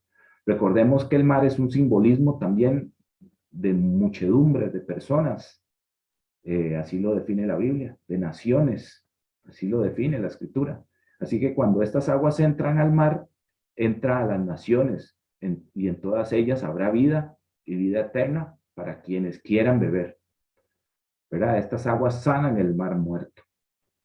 Recordemos que el mar es un simbolismo también de muchedumbres de personas, así lo define la Biblia, de naciones, así lo define la Escritura. Así que cuando estas aguas entran al mar, entra a las naciones, y en todas ellas habrá vida y vida eterna para quienes quieran beber. ¿Verdad? Estas aguas sanan el mar muerto.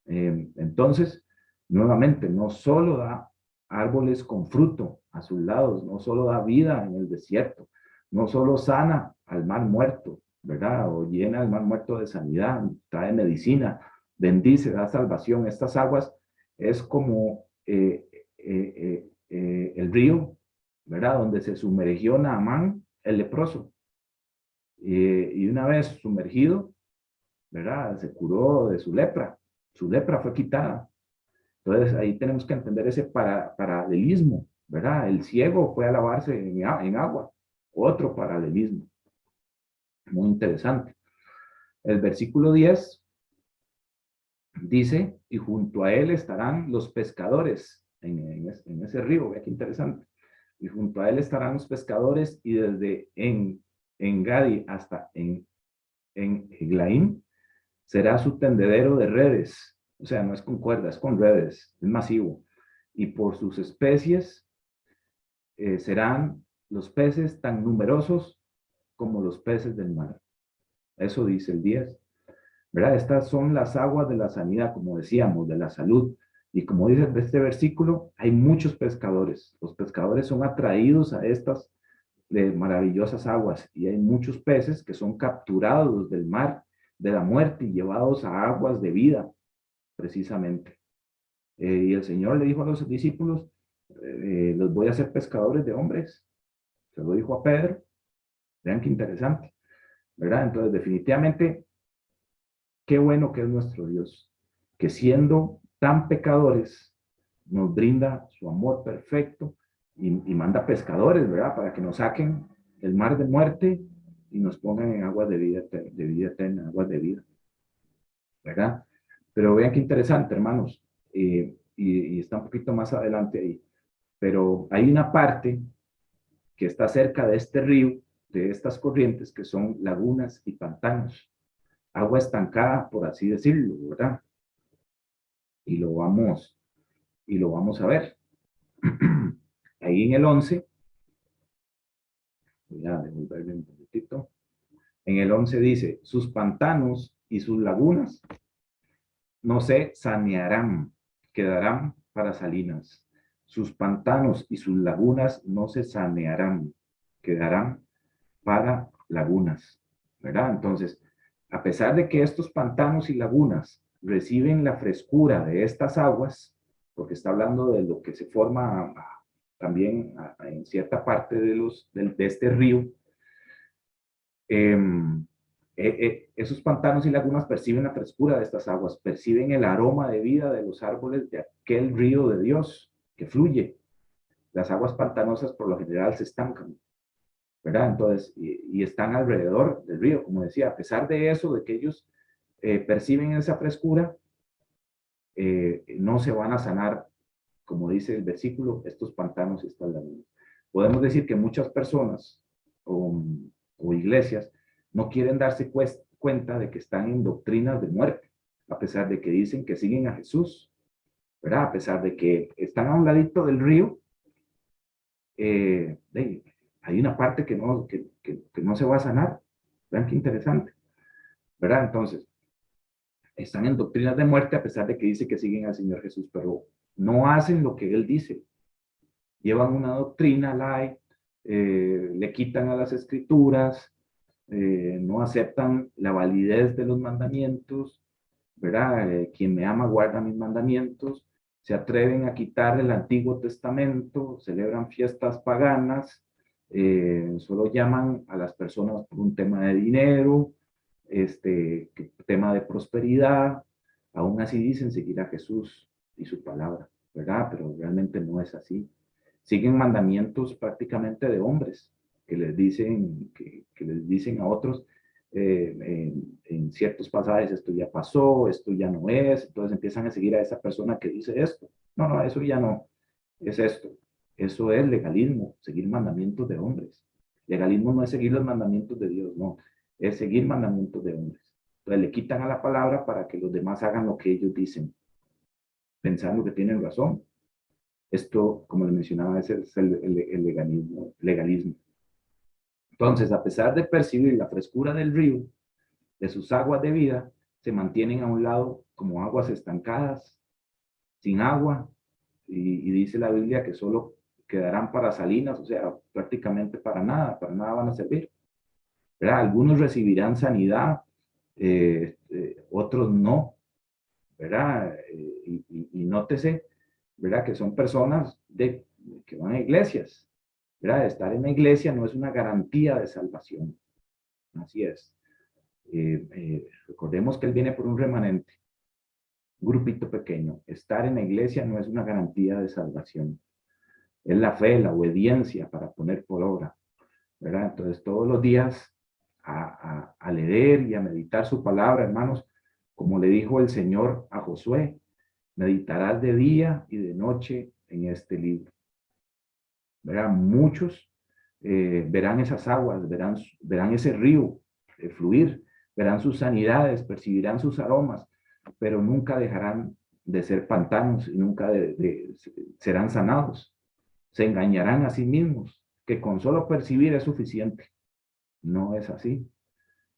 Entonces, nuevamente, no solo da árboles con fruto a sus lados, no solo da vida en el desierto, no solo sana al mar muerto, ¿verdad? O llena al mar muerto de sanidad, trae medicina, bendice, da salvación. Estas aguas es como el río, ¿verdad? Donde se sumergió Naamán, el leproso. Y una vez sumergido, ¿verdad? Se curó de su lepra fue quitada. Entonces ahí tenemos que entender ese paralelismo, ¿verdad? El ciego fue a lavarse en agua, otro paralelismo, muy interesante. El versículo 10 dice, y junto a él estarán los pescadores, en ese río, vea qué interesante, y junto a él estarán los pescadores, y desde en Gadi hasta en Eglaim, será su tendedero de redes, o sea, no es con cuerdas, es con redes, es masivo. Y por sus especies serán los peces tan numerosos como los peces del mar. Eso dice el 10. ¿Verdad? Estas son las aguas de la sanidad, como decíamos, de la salud. Y como dice este versículo, hay muchos pescadores. Los pescadores son atraídos a estas maravillosas aguas y hay muchos peces que son capturados del mar, de la muerte y llevados a aguas de vida, precisamente. Y el Señor le dijo a los discípulos, los voy a hacer pescadores de hombres. Se lo dijo a Pedro. Vean qué interesante, ¿verdad? Entonces, definitivamente, qué bueno que es nuestro Dios, que siendo tan pecadores, nos brinda su amor perfecto y manda pescadores, ¿verdad? Para que nos saquen el mar de muerte y nos pongan en aguas de vida eterna, aguas de vida, ¿verdad? Pero vean qué interesante, hermanos, y está un poquito más adelante ahí, pero hay una parte que está cerca de este río, de estas corrientes, que son lagunas y pantanos, agua estancada, por así decirlo, ¿verdad? Y lo vamos a ver. Ahí en el 11, voy a devolverle un poquitito. En el 11 dice, sus pantanos y sus lagunas no se sanearán, quedarán para salinas. Sus pantanos y sus lagunas no se sanearán, quedarán para lagunas, ¿verdad? Entonces, a pesar de que estos pantanos y lagunas reciben la frescura de estas aguas, porque está hablando de lo que se forma también en cierta parte de este río, esos pantanos y lagunas perciben la frescura de estas aguas, perciben el aroma de vida de los árboles de aquel río de Dios que fluye. Las aguas pantanosas por lo general se estancan, ¿verdad? Entonces, y están alrededor del río, como decía, a pesar de eso, de que ellos perciben esa frescura, no se van a sanar, como dice el versículo, estos pantanos y estas lagunas. Podemos decir que muchas personas o iglesias no quieren darse cuenta de que están en doctrinas de muerte, a pesar de que dicen que siguen a Jesús, ¿verdad? A pesar de que están a un ladito del río, hay una parte que no se va a sanar. Vean qué interesante, ¿verdad? Entonces, están en doctrinas de muerte a pesar de que dice que siguen al Señor Jesús, pero no hacen lo que Él dice. Llevan una doctrina light, le quitan a las escrituras, no aceptan la validez de los mandamientos, ¿verdad? Quien me ama guarda mis mandamientos, se atreven a quitar el Antiguo Testamento, celebran fiestas paganas, solo llaman a las personas por un tema de dinero, tema de prosperidad, aún así dicen seguir a Jesús y su palabra, ¿verdad? Pero realmente no es así. Siguen mandamientos prácticamente de hombres que les dicen, que les dicen a otros en ciertos pasajes, esto ya pasó, esto ya no es, entonces empiezan a seguir a esa persona que dice esto. No, eso ya no, es esto. Eso es legalismo, seguir mandamientos de hombres. Legalismo no es seguir los mandamientos de Dios, no, es seguir mandamientos de hombres. Entonces le quitan a la palabra para que los demás hagan lo que ellos dicen, pensando que tienen razón. Esto, como les mencionaba, es el legalismo. Entonces, a pesar de percibir la frescura del río, de sus aguas de vida, se mantienen a un lado como aguas estancadas, sin agua, y dice la Biblia que solo quedarán para salinas, o sea, prácticamente para nada van a servir. ¿Verdad? Algunos recibirán sanidad, otros no, ¿verdad? Y nótese, ¿verdad? Que son personas que van a iglesias, ¿verdad? Estar en la iglesia no es una garantía de salvación. Así es. Recordemos que Él viene por un remanente, un grupito pequeño. Estar en la iglesia no es una garantía de salvación. Es la fe, la obediencia para poner por obra, ¿verdad? Entonces, todos los días a leer y a meditar su palabra, hermanos, como le dijo el Señor a Josué, meditarás de día y de noche en este libro. ¿Verdad? Muchos verán esas aguas, verán ese río fluir, verán sus sanidades, percibirán sus aromas, pero nunca dejarán de ser pantanos y nunca serán sanados. Se engañarán a sí mismos, que con solo percibir es suficiente. No es así.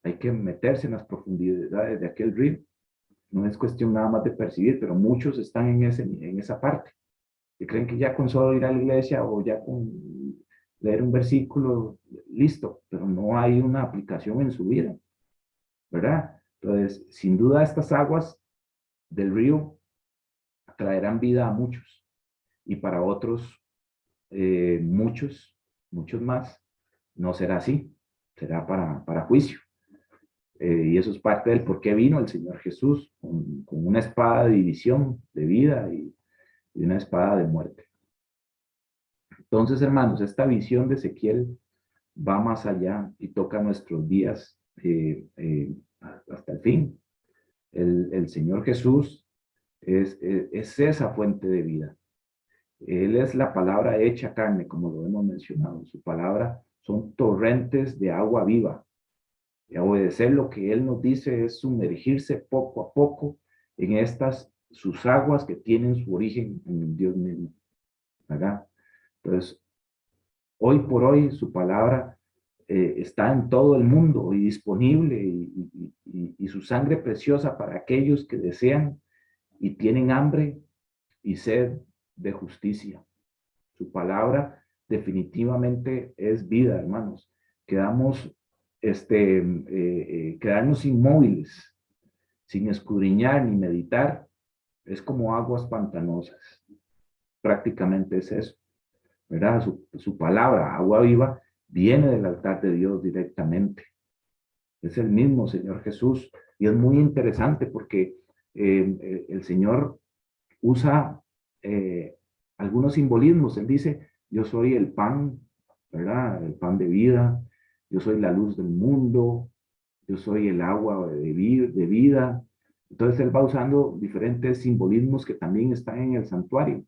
Hay que meterse en las profundidades de aquel río. No es cuestión nada más de percibir, pero muchos están en esa parte. Que creen que ya con solo ir a la iglesia o ya con leer un versículo, listo, pero no hay una aplicación en su vida, ¿verdad? Entonces, sin duda estas aguas del río traerán vida a muchos y para otros, muchos más, no será así, será para juicio. Y eso es parte del por qué vino el Señor Jesús con una espada de división de vida y una espada de muerte. Entonces, hermanos, esta visión de Ezequiel va más allá y toca nuestros días hasta el fin. El Señor Jesús es esa fuente de vida. Él es la palabra hecha carne, como lo hemos mencionado. Su palabra son torrentes de agua viva. Y obedecer lo que Él nos dice es sumergirse poco a poco en sus aguas que tienen su origen en Dios mismo. ¿Verdad? Entonces, hoy por hoy su palabra está en todo el mundo y disponible y su sangre preciosa para aquellos que desean y tienen hambre y sed de justicia. Su palabra definitivamente es vida, hermanos. Quedarnos inmóviles, sin escudriñar ni meditar, es como aguas pantanosas. Prácticamente es eso, ¿verdad? Su palabra, agua viva, viene del altar de Dios directamente. Es el mismo Señor Jesús. Y es muy interesante porque el Señor usa algunos simbolismos. Él dice, yo soy el pan, ¿verdad? El pan de vida. Yo soy la luz del mundo. Yo soy el agua de vida. Entonces él va usando diferentes simbolismos que también están en el santuario.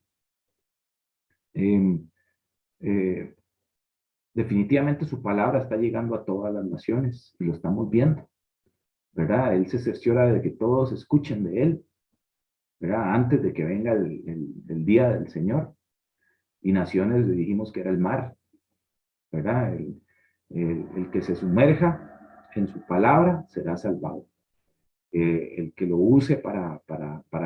Definitivamente su palabra está llegando a todas las naciones y lo estamos viendo, ¿verdad? Él se cerciora de que todos escuchen de él, ¿verdad? Antes de que venga el día del Señor. Y naciones le dijimos que era el mar, ¿verdad? El que se sumerja en su palabra será salvado. El que lo use para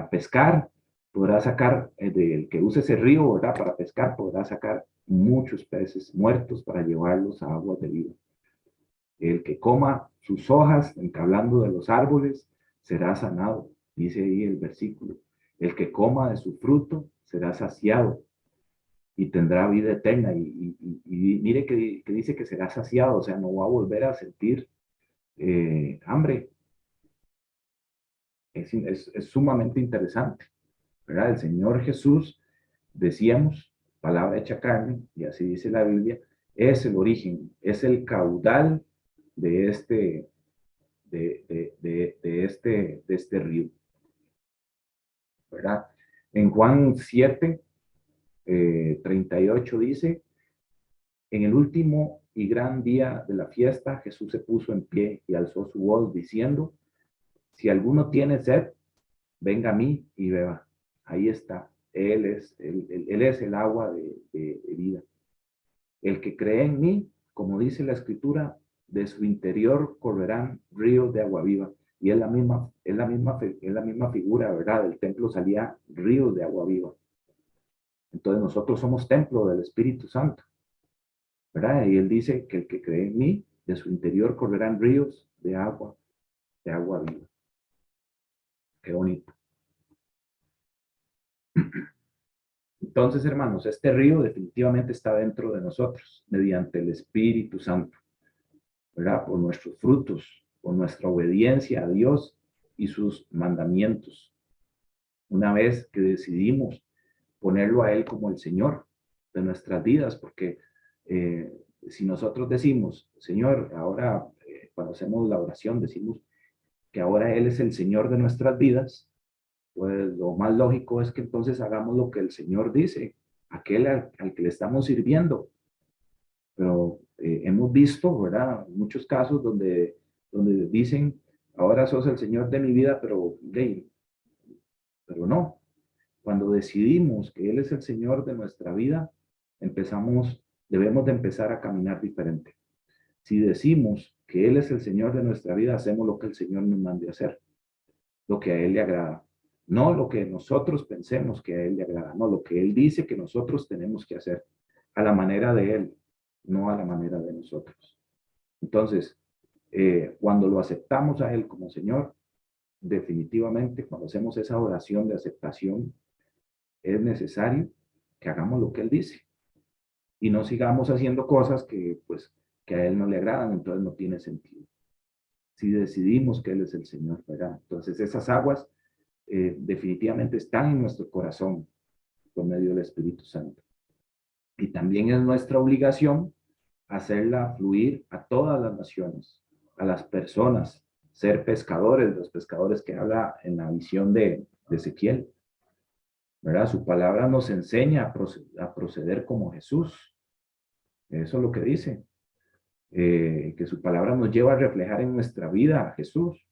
pescar podrá sacar, el que use ese río, ¿verdad? Para pescar podrá sacar muchos peces muertos para llevarlos a aguas de vida. El que coma sus hojas, hablando de los árboles, será sanado, dice ahí el versículo. El que coma de su fruto será saciado y tendrá vida eterna. Y mire que dice que será saciado, o sea, no va a volver a sentir hambre. Es sumamente interesante, ¿verdad? El Señor Jesús, decíamos, palabra hecha carne, y así dice la Biblia, es el origen, es el caudal de este río, ¿verdad? En Juan 7, 38 dice, en el último y gran día de la fiesta, Jesús se puso en pie y alzó su voz diciendo, si alguno tiene sed, venga a mí y beba. Ahí está. Él es el agua de vida. El que cree en mí, como dice la Escritura, de su interior correrán ríos de agua viva. Y es la misma figura, ¿verdad? Del templo salía ríos de agua viva. Entonces nosotros somos templo del Espíritu Santo, ¿verdad? Y él dice que el que cree en mí, de su interior correrán ríos de agua viva. Qué bonito. Entonces, hermanos, este río definitivamente está dentro de nosotros, mediante el Espíritu Santo, ¿verdad? Por nuestros frutos, por nuestra obediencia a Dios y sus mandamientos. Una vez que decidimos ponerlo a Él como el Señor de nuestras vidas, porque si nosotros decimos, Señor, ahora cuando hacemos la oración decimos que ahora Él es el Señor de nuestras vidas, pues lo más lógico es que entonces hagamos lo que el Señor dice, aquel al que le estamos sirviendo. Pero hemos visto, ¿verdad? Muchos casos donde dicen, ahora sos el Señor de mi vida, pero no. Cuando decidimos que Él es el Señor de nuestra vida, debemos de empezar a caminar diferente. Si decimos que Él es el Señor de nuestra vida, hacemos lo que el Señor nos mande hacer, lo que a Él le agrada. No lo que nosotros pensemos que a Él le agrada, no, lo que Él dice que nosotros tenemos que hacer, a la manera de Él, no a la manera de nosotros. Entonces, cuando lo aceptamos a Él como Señor, definitivamente, cuando hacemos esa oración de aceptación, es necesario que hagamos lo que Él dice y no sigamos haciendo cosas que a Él no le agradan, entonces no tiene sentido. Si decidimos que Él es el Señor, ¿verdad? Entonces esas aguas definitivamente están en nuestro corazón por medio del Espíritu Santo. Y también es nuestra obligación hacerla fluir a todas las naciones, a las personas, ser pescadores, los pescadores que habla en la visión de Ezequiel, ¿verdad? Su palabra nos enseña a proceder como Jesús. Eso es lo que dice. Que su palabra nos lleva a reflejar en nuestra vida a Jesús.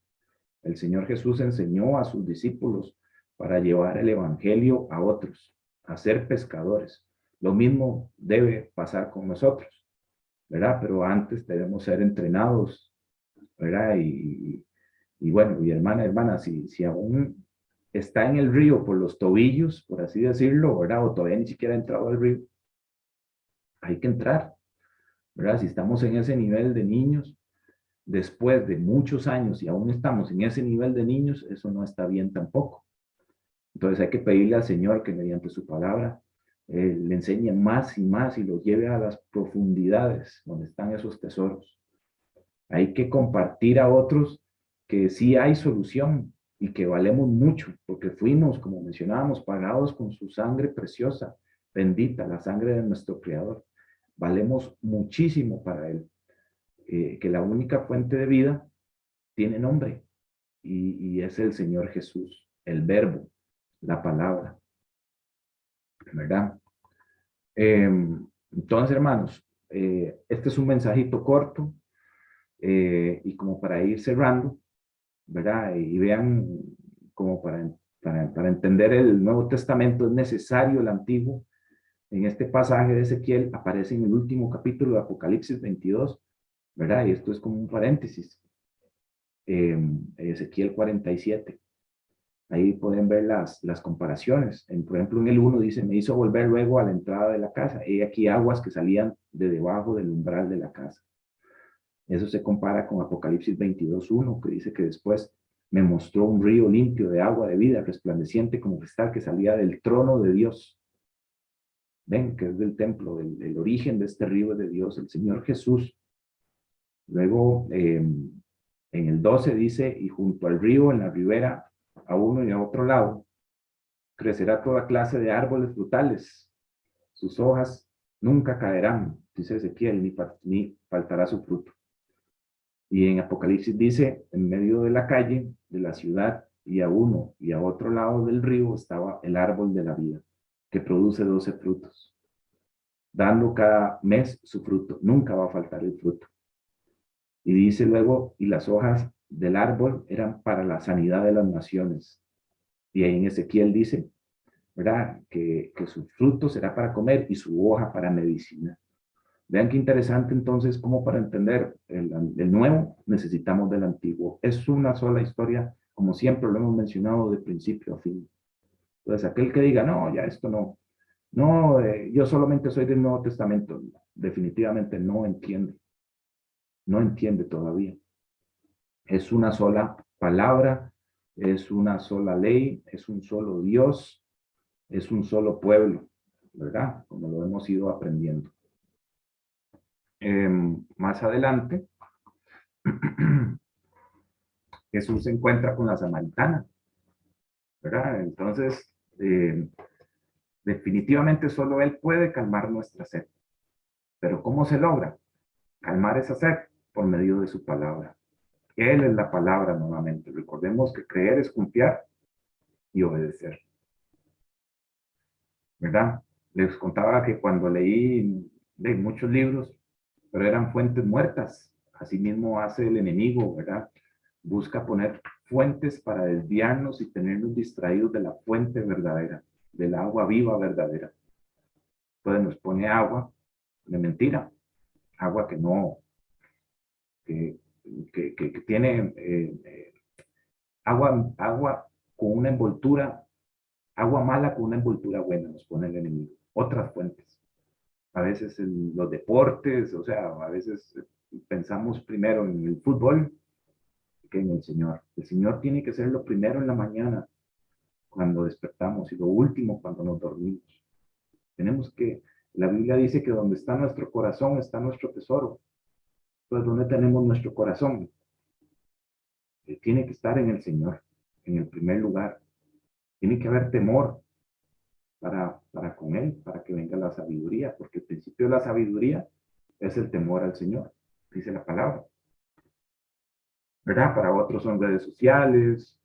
El Señor Jesús enseñó a sus discípulos para llevar el evangelio a otros, a ser pescadores. Lo mismo debe pasar con nosotros, ¿verdad? Pero antes debemos ser entrenados, ¿verdad? Y bueno, y hermana, si aún está en el río por los tobillos, por así decirlo, ¿verdad? O todavía ni siquiera ha entrado al río, hay que entrar, ¿verdad? Si estamos en ese nivel de niños, después de muchos años y aún estamos en ese nivel de niños, eso no está bien tampoco. Entonces hay que pedirle al Señor que mediante su palabra le enseñe más y más y lo lleve a las profundidades donde están esos tesoros. Hay que compartir a otros que sí hay solución y que valemos mucho, porque fuimos, como mencionábamos, pagados con su sangre preciosa, bendita, la sangre de nuestro Creador. Valemos muchísimo para Él. Que la única fuente de vida tiene nombre y es el Señor Jesús, el verbo, la palabra, ¿verdad? Entonces, hermanos, este es un mensajito corto y como para ir cerrando, ¿verdad? Y vean como para entender el Nuevo Testamento es necesario el Antiguo. En este pasaje de Ezequiel aparece en el último capítulo de Apocalipsis 22, ¿verdad? Y esto es como un paréntesis. Ezequiel 47. Ahí pueden ver las comparaciones. Por ejemplo, en el 1 dice, me hizo volver luego a la entrada de la casa. He aquí aguas que salían de debajo del umbral de la casa. Eso se compara con Apocalipsis 22:1, que dice que después me mostró un río limpio de agua de vida, resplandeciente como cristal, que salía del trono de Dios. Ven, que es del templo, el origen de este río de Dios, el Señor Jesús. Luego, en el 12 dice, y junto al río, en la ribera, a uno y a otro lado, crecerá toda clase de árboles frutales. Sus hojas nunca caerán, dice Ezequiel, ni faltará su fruto. Y en Apocalipsis dice, en medio de la calle, de la ciudad, y a uno y a otro lado del río estaba el árbol de la vida. que produce 12 frutos, dando cada mes su fruto. Nunca va a faltar el fruto. Y dice luego, y las hojas del árbol eran para la sanidad de las naciones. Y ahí en Ezequiel dice, ¿verdad? Que su fruto será para comer y su hoja para medicina. Vean qué interesante entonces, cómo para entender el nuevo necesitamos del antiguo. Es una sola historia, como siempre lo hemos mencionado de principio a fin. Entonces, aquel que diga, no, ya esto no, no, yo solamente soy del Nuevo Testamento, definitivamente no entiende todavía. Es una sola palabra, es una sola ley, es un solo Dios, es un solo pueblo, ¿verdad? Como lo hemos ido aprendiendo. Más adelante, Jesús se encuentra con la samaritana, ¿verdad? Entonces, definitivamente solo Él puede calmar nuestra sed. Pero ¿cómo se logra calmar esa sed? Por medio de su palabra. Él es la palabra nuevamente. Recordemos que creer es confiar y obedecer, ¿verdad? Les contaba que cuando leí de muchos libros, pero eran fuentes muertas. Asimismo hace el enemigo, ¿verdad? Busca poner fuentes para desviarnos y tenernos distraídos de la fuente verdadera, del agua viva verdadera. Entonces nos pone agua de mentira, agua que no, que tiene agua con una envoltura, agua mala con una envoltura buena, nos pone el enemigo. Otras fuentes. A veces en los deportes, o sea, a veces pensamos primero en el fútbol que en el Señor. El Señor tiene que ser lo primero en la mañana cuando despertamos y lo último cuando nos dormimos. Tenemos que, la Biblia dice que donde está nuestro corazón está nuestro tesoro. Entonces, ¿dónde tenemos nuestro corazón? Tiene que estar en el Señor, en el primer lugar. Tiene que haber temor para con Él, para que venga la sabiduría, porque el principio de la sabiduría es el temor al Señor, dice la palabra. ¿Verdad? Para otros son redes sociales,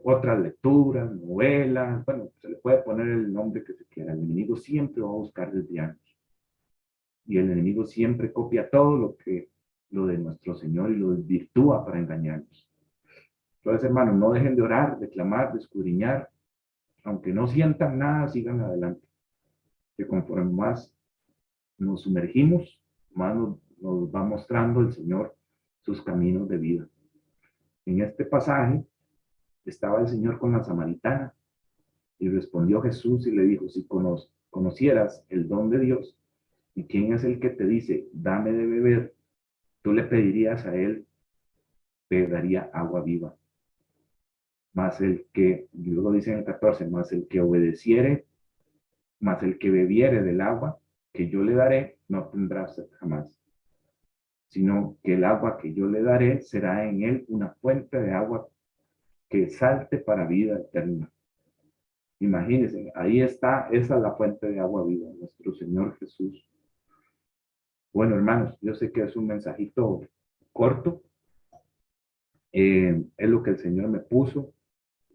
otras lecturas, novelas, bueno, se le puede poner el nombre que se quiera. El enemigo siempre va a buscar desviarnos. Y el enemigo siempre copia todo lo de nuestro Señor y lo desvirtúa para engañarnos. Entonces, hermanos, no dejen de orar, de clamar, de escudriñar. Aunque no sientan nada, sigan adelante. Que conforme más nos sumergimos, más nos va mostrando el Señor sus caminos de vida. En este pasaje estaba el Señor con la samaritana y respondió Jesús y le dijo, si conocieras el don de Dios y quién es el que te dice, dame de beber, tú le pedirías a él, te daría agua viva. Más el que, luego dice en el 14, más el que obedeciere, más el que bebiere del agua que yo le daré, no tendrá sed jamás, sino que el agua que yo le daré será en él una fuente de agua que salte para vida eterna. Imagínense, ahí está, esa es la fuente de agua viva, nuestro Señor Jesús. Bueno, hermanos, yo sé que es un mensajito corto, es lo que el Señor me puso,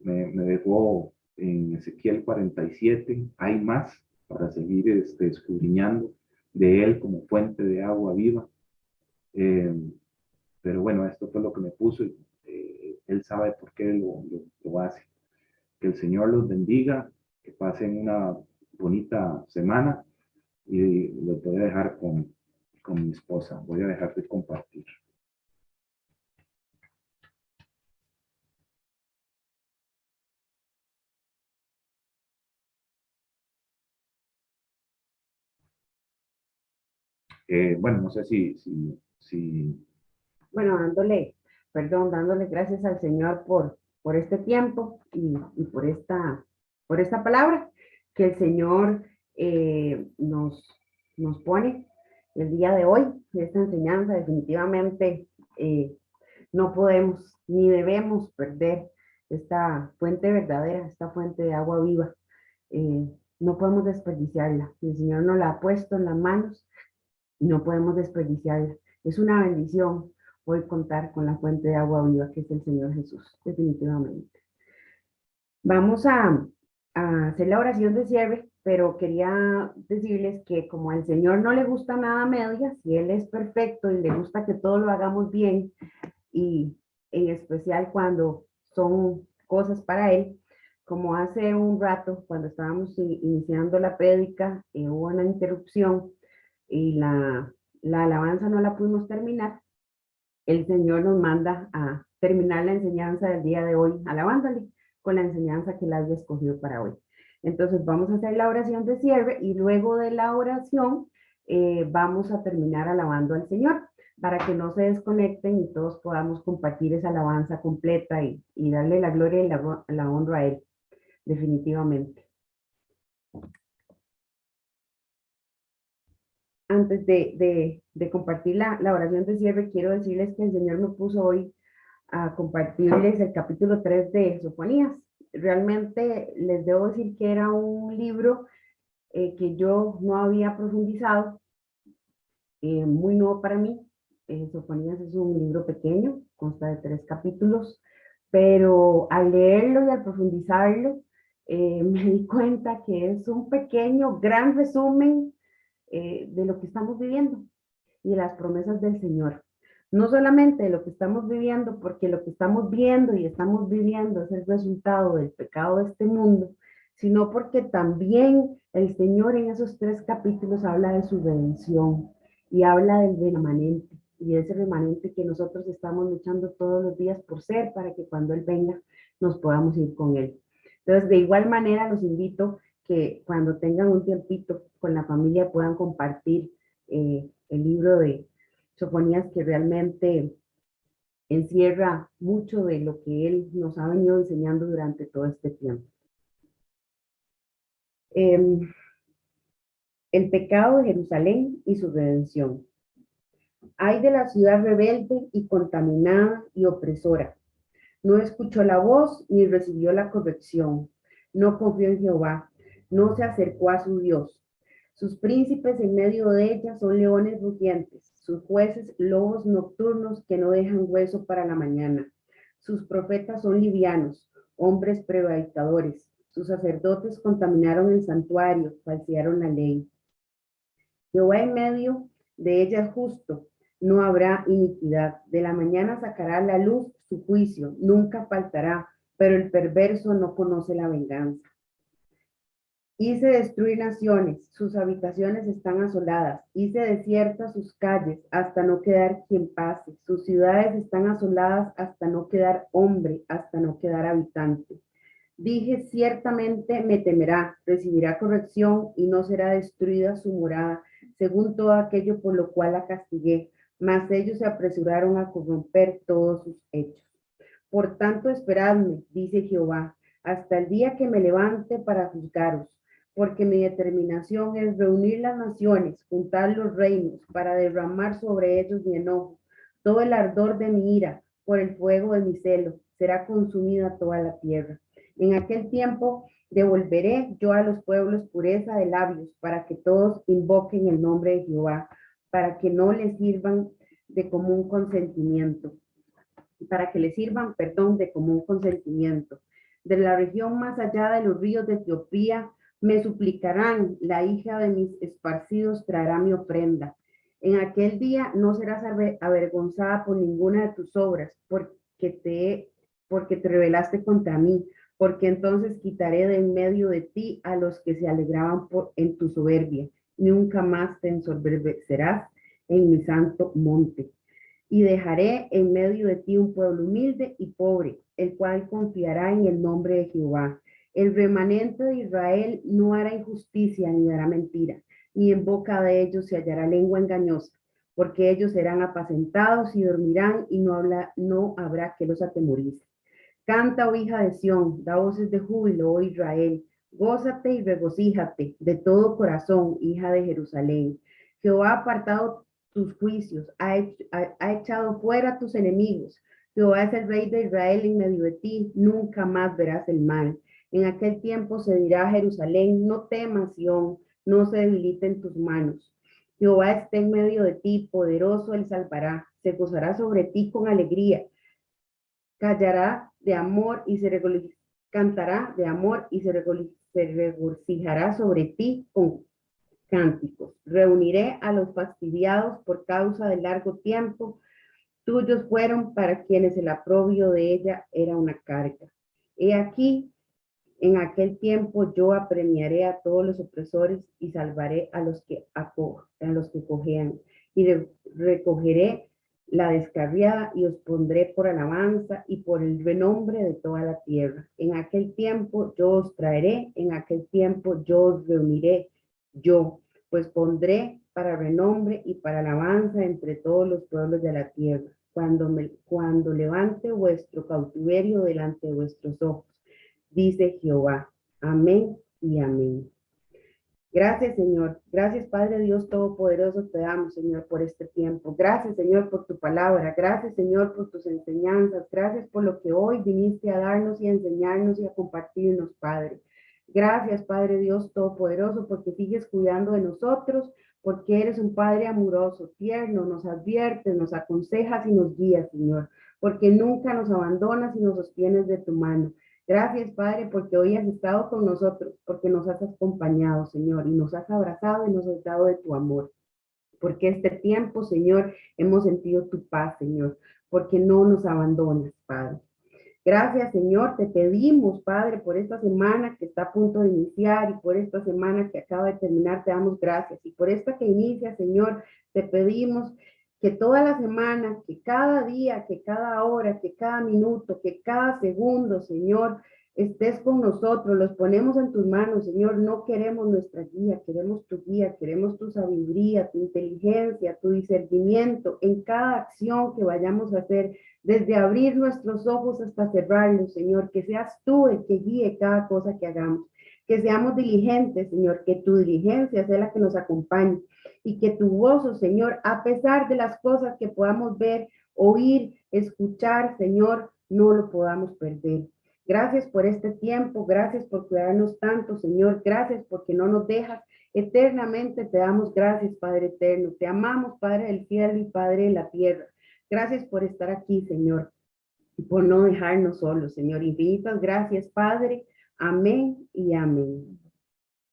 me dejó en Ezequiel 47, hay más para seguir escudriñando de Él como fuente de agua viva. Pero bueno, esto fue lo que me puso y Él sabe por qué lo hace. Que el Señor los bendiga, que pasen una bonita semana y los voy a dejar con mi esposa. Voy a dejar de compartir. Bueno, no sé si... Bueno, dándole gracias al Señor por este tiempo y por esta palabra que el Señor nos pone el día de hoy. Esta enseñanza definitivamente no podemos ni debemos perder esta fuente verdadera, esta fuente de agua viva. No podemos desperdiciarla. El Señor nos la ha puesto en las manos y no podemos desperdiciarla. Es una bendición hoy contar con la fuente de agua viva que es el Señor Jesús, definitivamente. Vamos a a hacer la oración de cierre, pero quería decirles que como al Señor no le gusta nada a medias, y Él es perfecto y le gusta que todo lo hagamos bien, y en especial cuando son cosas para Él, como hace un rato, cuando estábamos iniciando la prédica, hubo una interrupción y la alabanza no la pudimos terminar. El Señor nos manda a terminar la enseñanza del día de hoy, alabándole con la enseñanza que Él había escogido para hoy. Entonces vamos a hacer la oración de cierre y luego de la oración vamos a terminar alabando al Señor para que no se desconecten y todos podamos compartir esa alabanza completa y darle la gloria y la honra a Él, definitivamente. Antes de compartir la oración de cierre, quiero decirles que el Señor me puso hoy a compartirles el capítulo 3 de Sofonías. Realmente les debo decir que era un libro que yo no había profundizado, muy nuevo para mí. Sofonías es un libro pequeño, consta de 3 capítulos, pero al leerlo y al profundizarlo, me di cuenta que es un pequeño, gran resumen de lo que estamos viviendo y de las promesas del Señor. No solamente de lo que estamos viviendo, porque lo que estamos viendo y estamos viviendo es el resultado del pecado de este mundo, sino porque también el Señor en esos 3 capítulos habla de su redención y habla del remanente, y ese remanente que nosotros estamos luchando todos los días por ser, para que cuando Él venga nos podamos ir con Él. Entonces, de igual manera, los invito que cuando tengan un tiempito con la familia puedan compartir el libro de Sofonías, que realmente encierra mucho de lo que Él nos ha venido enseñando durante todo este tiempo. El pecado de Jerusalén y su redención. Ay de la ciudad rebelde y contaminada y opresora. No escuchó la voz ni recibió la corrección. No confió en Jehová. No se acercó a su Dios. Sus príncipes en medio de ella son leones rugientes, sus jueces lobos nocturnos que no dejan hueso para la mañana. Sus profetas son livianos, hombres prevaricadores. Sus sacerdotes contaminaron el santuario, falsearon la ley. Jehová en medio de ella es justo, no habrá iniquidad. De la mañana sacará a la luz su juicio, nunca faltará, pero el perverso no conoce la venganza. Hice destruir naciones, sus habitaciones están asoladas. Hice desiertas sus calles hasta no quedar quien pase. Sus ciudades están asoladas hasta no quedar hombre, hasta no quedar habitante. Dije, ciertamente me temerá, recibirá corrección y no será destruida su morada, según todo aquello por lo cual la castigué. Mas ellos se apresuraron a corromper todos sus hechos. Por tanto, esperadme, dice Jehová, hasta el día que me levante para juzgaros, porque mi determinación es reunir las naciones, juntar los reinos, para derramar sobre ellos mi enojo. Todo el ardor de mi ira, por el fuego de mi celo, será consumida toda la tierra. En aquel tiempo devolveré yo a los pueblos pureza de labios, para que todos invoquen el nombre de Jehová, para que no les sirvan de común consentimiento. Para que les sirvan, de común consentimiento. De la región más allá de los ríos de Etiopía, me suplicarán, la hija de mis esparcidos traerá mi ofrenda. En aquel día no serás avergonzada por ninguna de tus obras, porque te rebelaste contra mí, porque entonces quitaré de en medio de ti a los que se alegraban en tu soberbia. Nunca más te ensoberbecerás en mi santo monte. Y dejaré en medio de ti un pueblo humilde y pobre, el cual confiará en el nombre de Jehová. El remanente de Israel no hará injusticia ni hará mentira, ni en boca de ellos se hallará lengua engañosa, porque ellos serán apacentados y dormirán y no habrá que los atemorice. Canta, oh hija de Sión, da voces de júbilo, oh Israel. Gózate y regocíjate de todo corazón, hija de Jerusalén. Jehová ha apartado tus juicios, ha echado fuera a tus enemigos. Jehová es el rey de Israel en medio de ti, nunca más verás el mal. En aquel tiempo se dirá a Jerusalén, no temas, Sión, no se debiliten tus manos. Jehová está en medio de ti, poderoso él salvará, se gozará sobre ti con alegría. Callará de amor y se cantará de amor y se regocijará sobre ti con cánticos. Reuniré a los fastidiados por causa del largo tiempo. Tuyos fueron para quienes el aprobio de ella era una carga. He aquí, en aquel tiempo yo apremiaré a todos los opresores y salvaré a los que cojean, y recogeré la descarriada y os pondré por alabanza y por el renombre de toda la tierra. En aquel tiempo yo os traeré, en aquel tiempo yo os reuniré, yo, pues pondré para renombre y para alabanza entre todos los pueblos de la tierra, cuando levante vuestro cautiverio delante de vuestros ojos, dice Jehová. Amén y amén. Gracias, Señor. Gracias, Padre Dios Todopoderoso, te damos, Señor, por este tiempo. Gracias, Señor, por tu palabra. Gracias, Señor, por tus enseñanzas. Gracias por lo que hoy viniste a darnos y a enseñarnos y a compartirnos, Padre. Gracias, Padre Dios Todopoderoso, porque sigues cuidando de nosotros, porque eres un Padre amoroso, tierno, nos adviertes, nos aconsejas y nos guías, Señor, porque nunca nos abandonas y nos sostienes de tu mano. Gracias, Padre, porque hoy has estado con nosotros, porque nos has acompañado, Señor, y nos has abrazado y nos has dado de tu amor. Porque este tiempo, Señor, hemos sentido tu paz, Señor, porque no nos abandonas, Padre. Gracias, Señor, te pedimos, Padre, por esta semana que está a punto de iniciar y por esta semana que acaba de terminar, te damos gracias. Y por esta que inicia, Señor, te pedimos que toda la semana, que cada día, que cada hora, que cada minuto, que cada segundo, Señor, estés con nosotros, los ponemos en tus manos, Señor. No queremos nuestra guía, queremos tu sabiduría, tu inteligencia, tu discernimiento en cada acción que vayamos a hacer, desde abrir nuestros ojos hasta cerrarlos, Señor. Que seas tú el que guíe cada cosa que hagamos, que seamos diligentes, Señor, que tu diligencia sea la que nos acompañe y que tu gozo, Señor, a pesar de las cosas que podamos ver, oír, escuchar, Señor, no lo podamos perder. Gracias por este tiempo, gracias por cuidarnos tanto, Señor, gracias porque no nos dejas. Eternamente te damos gracias, Padre eterno. Te amamos, Padre del cielo y Padre de la tierra. Gracias por estar aquí, Señor, y por no dejarnos solos, Señor. Infinitas gracias, Padre. Amén y amén.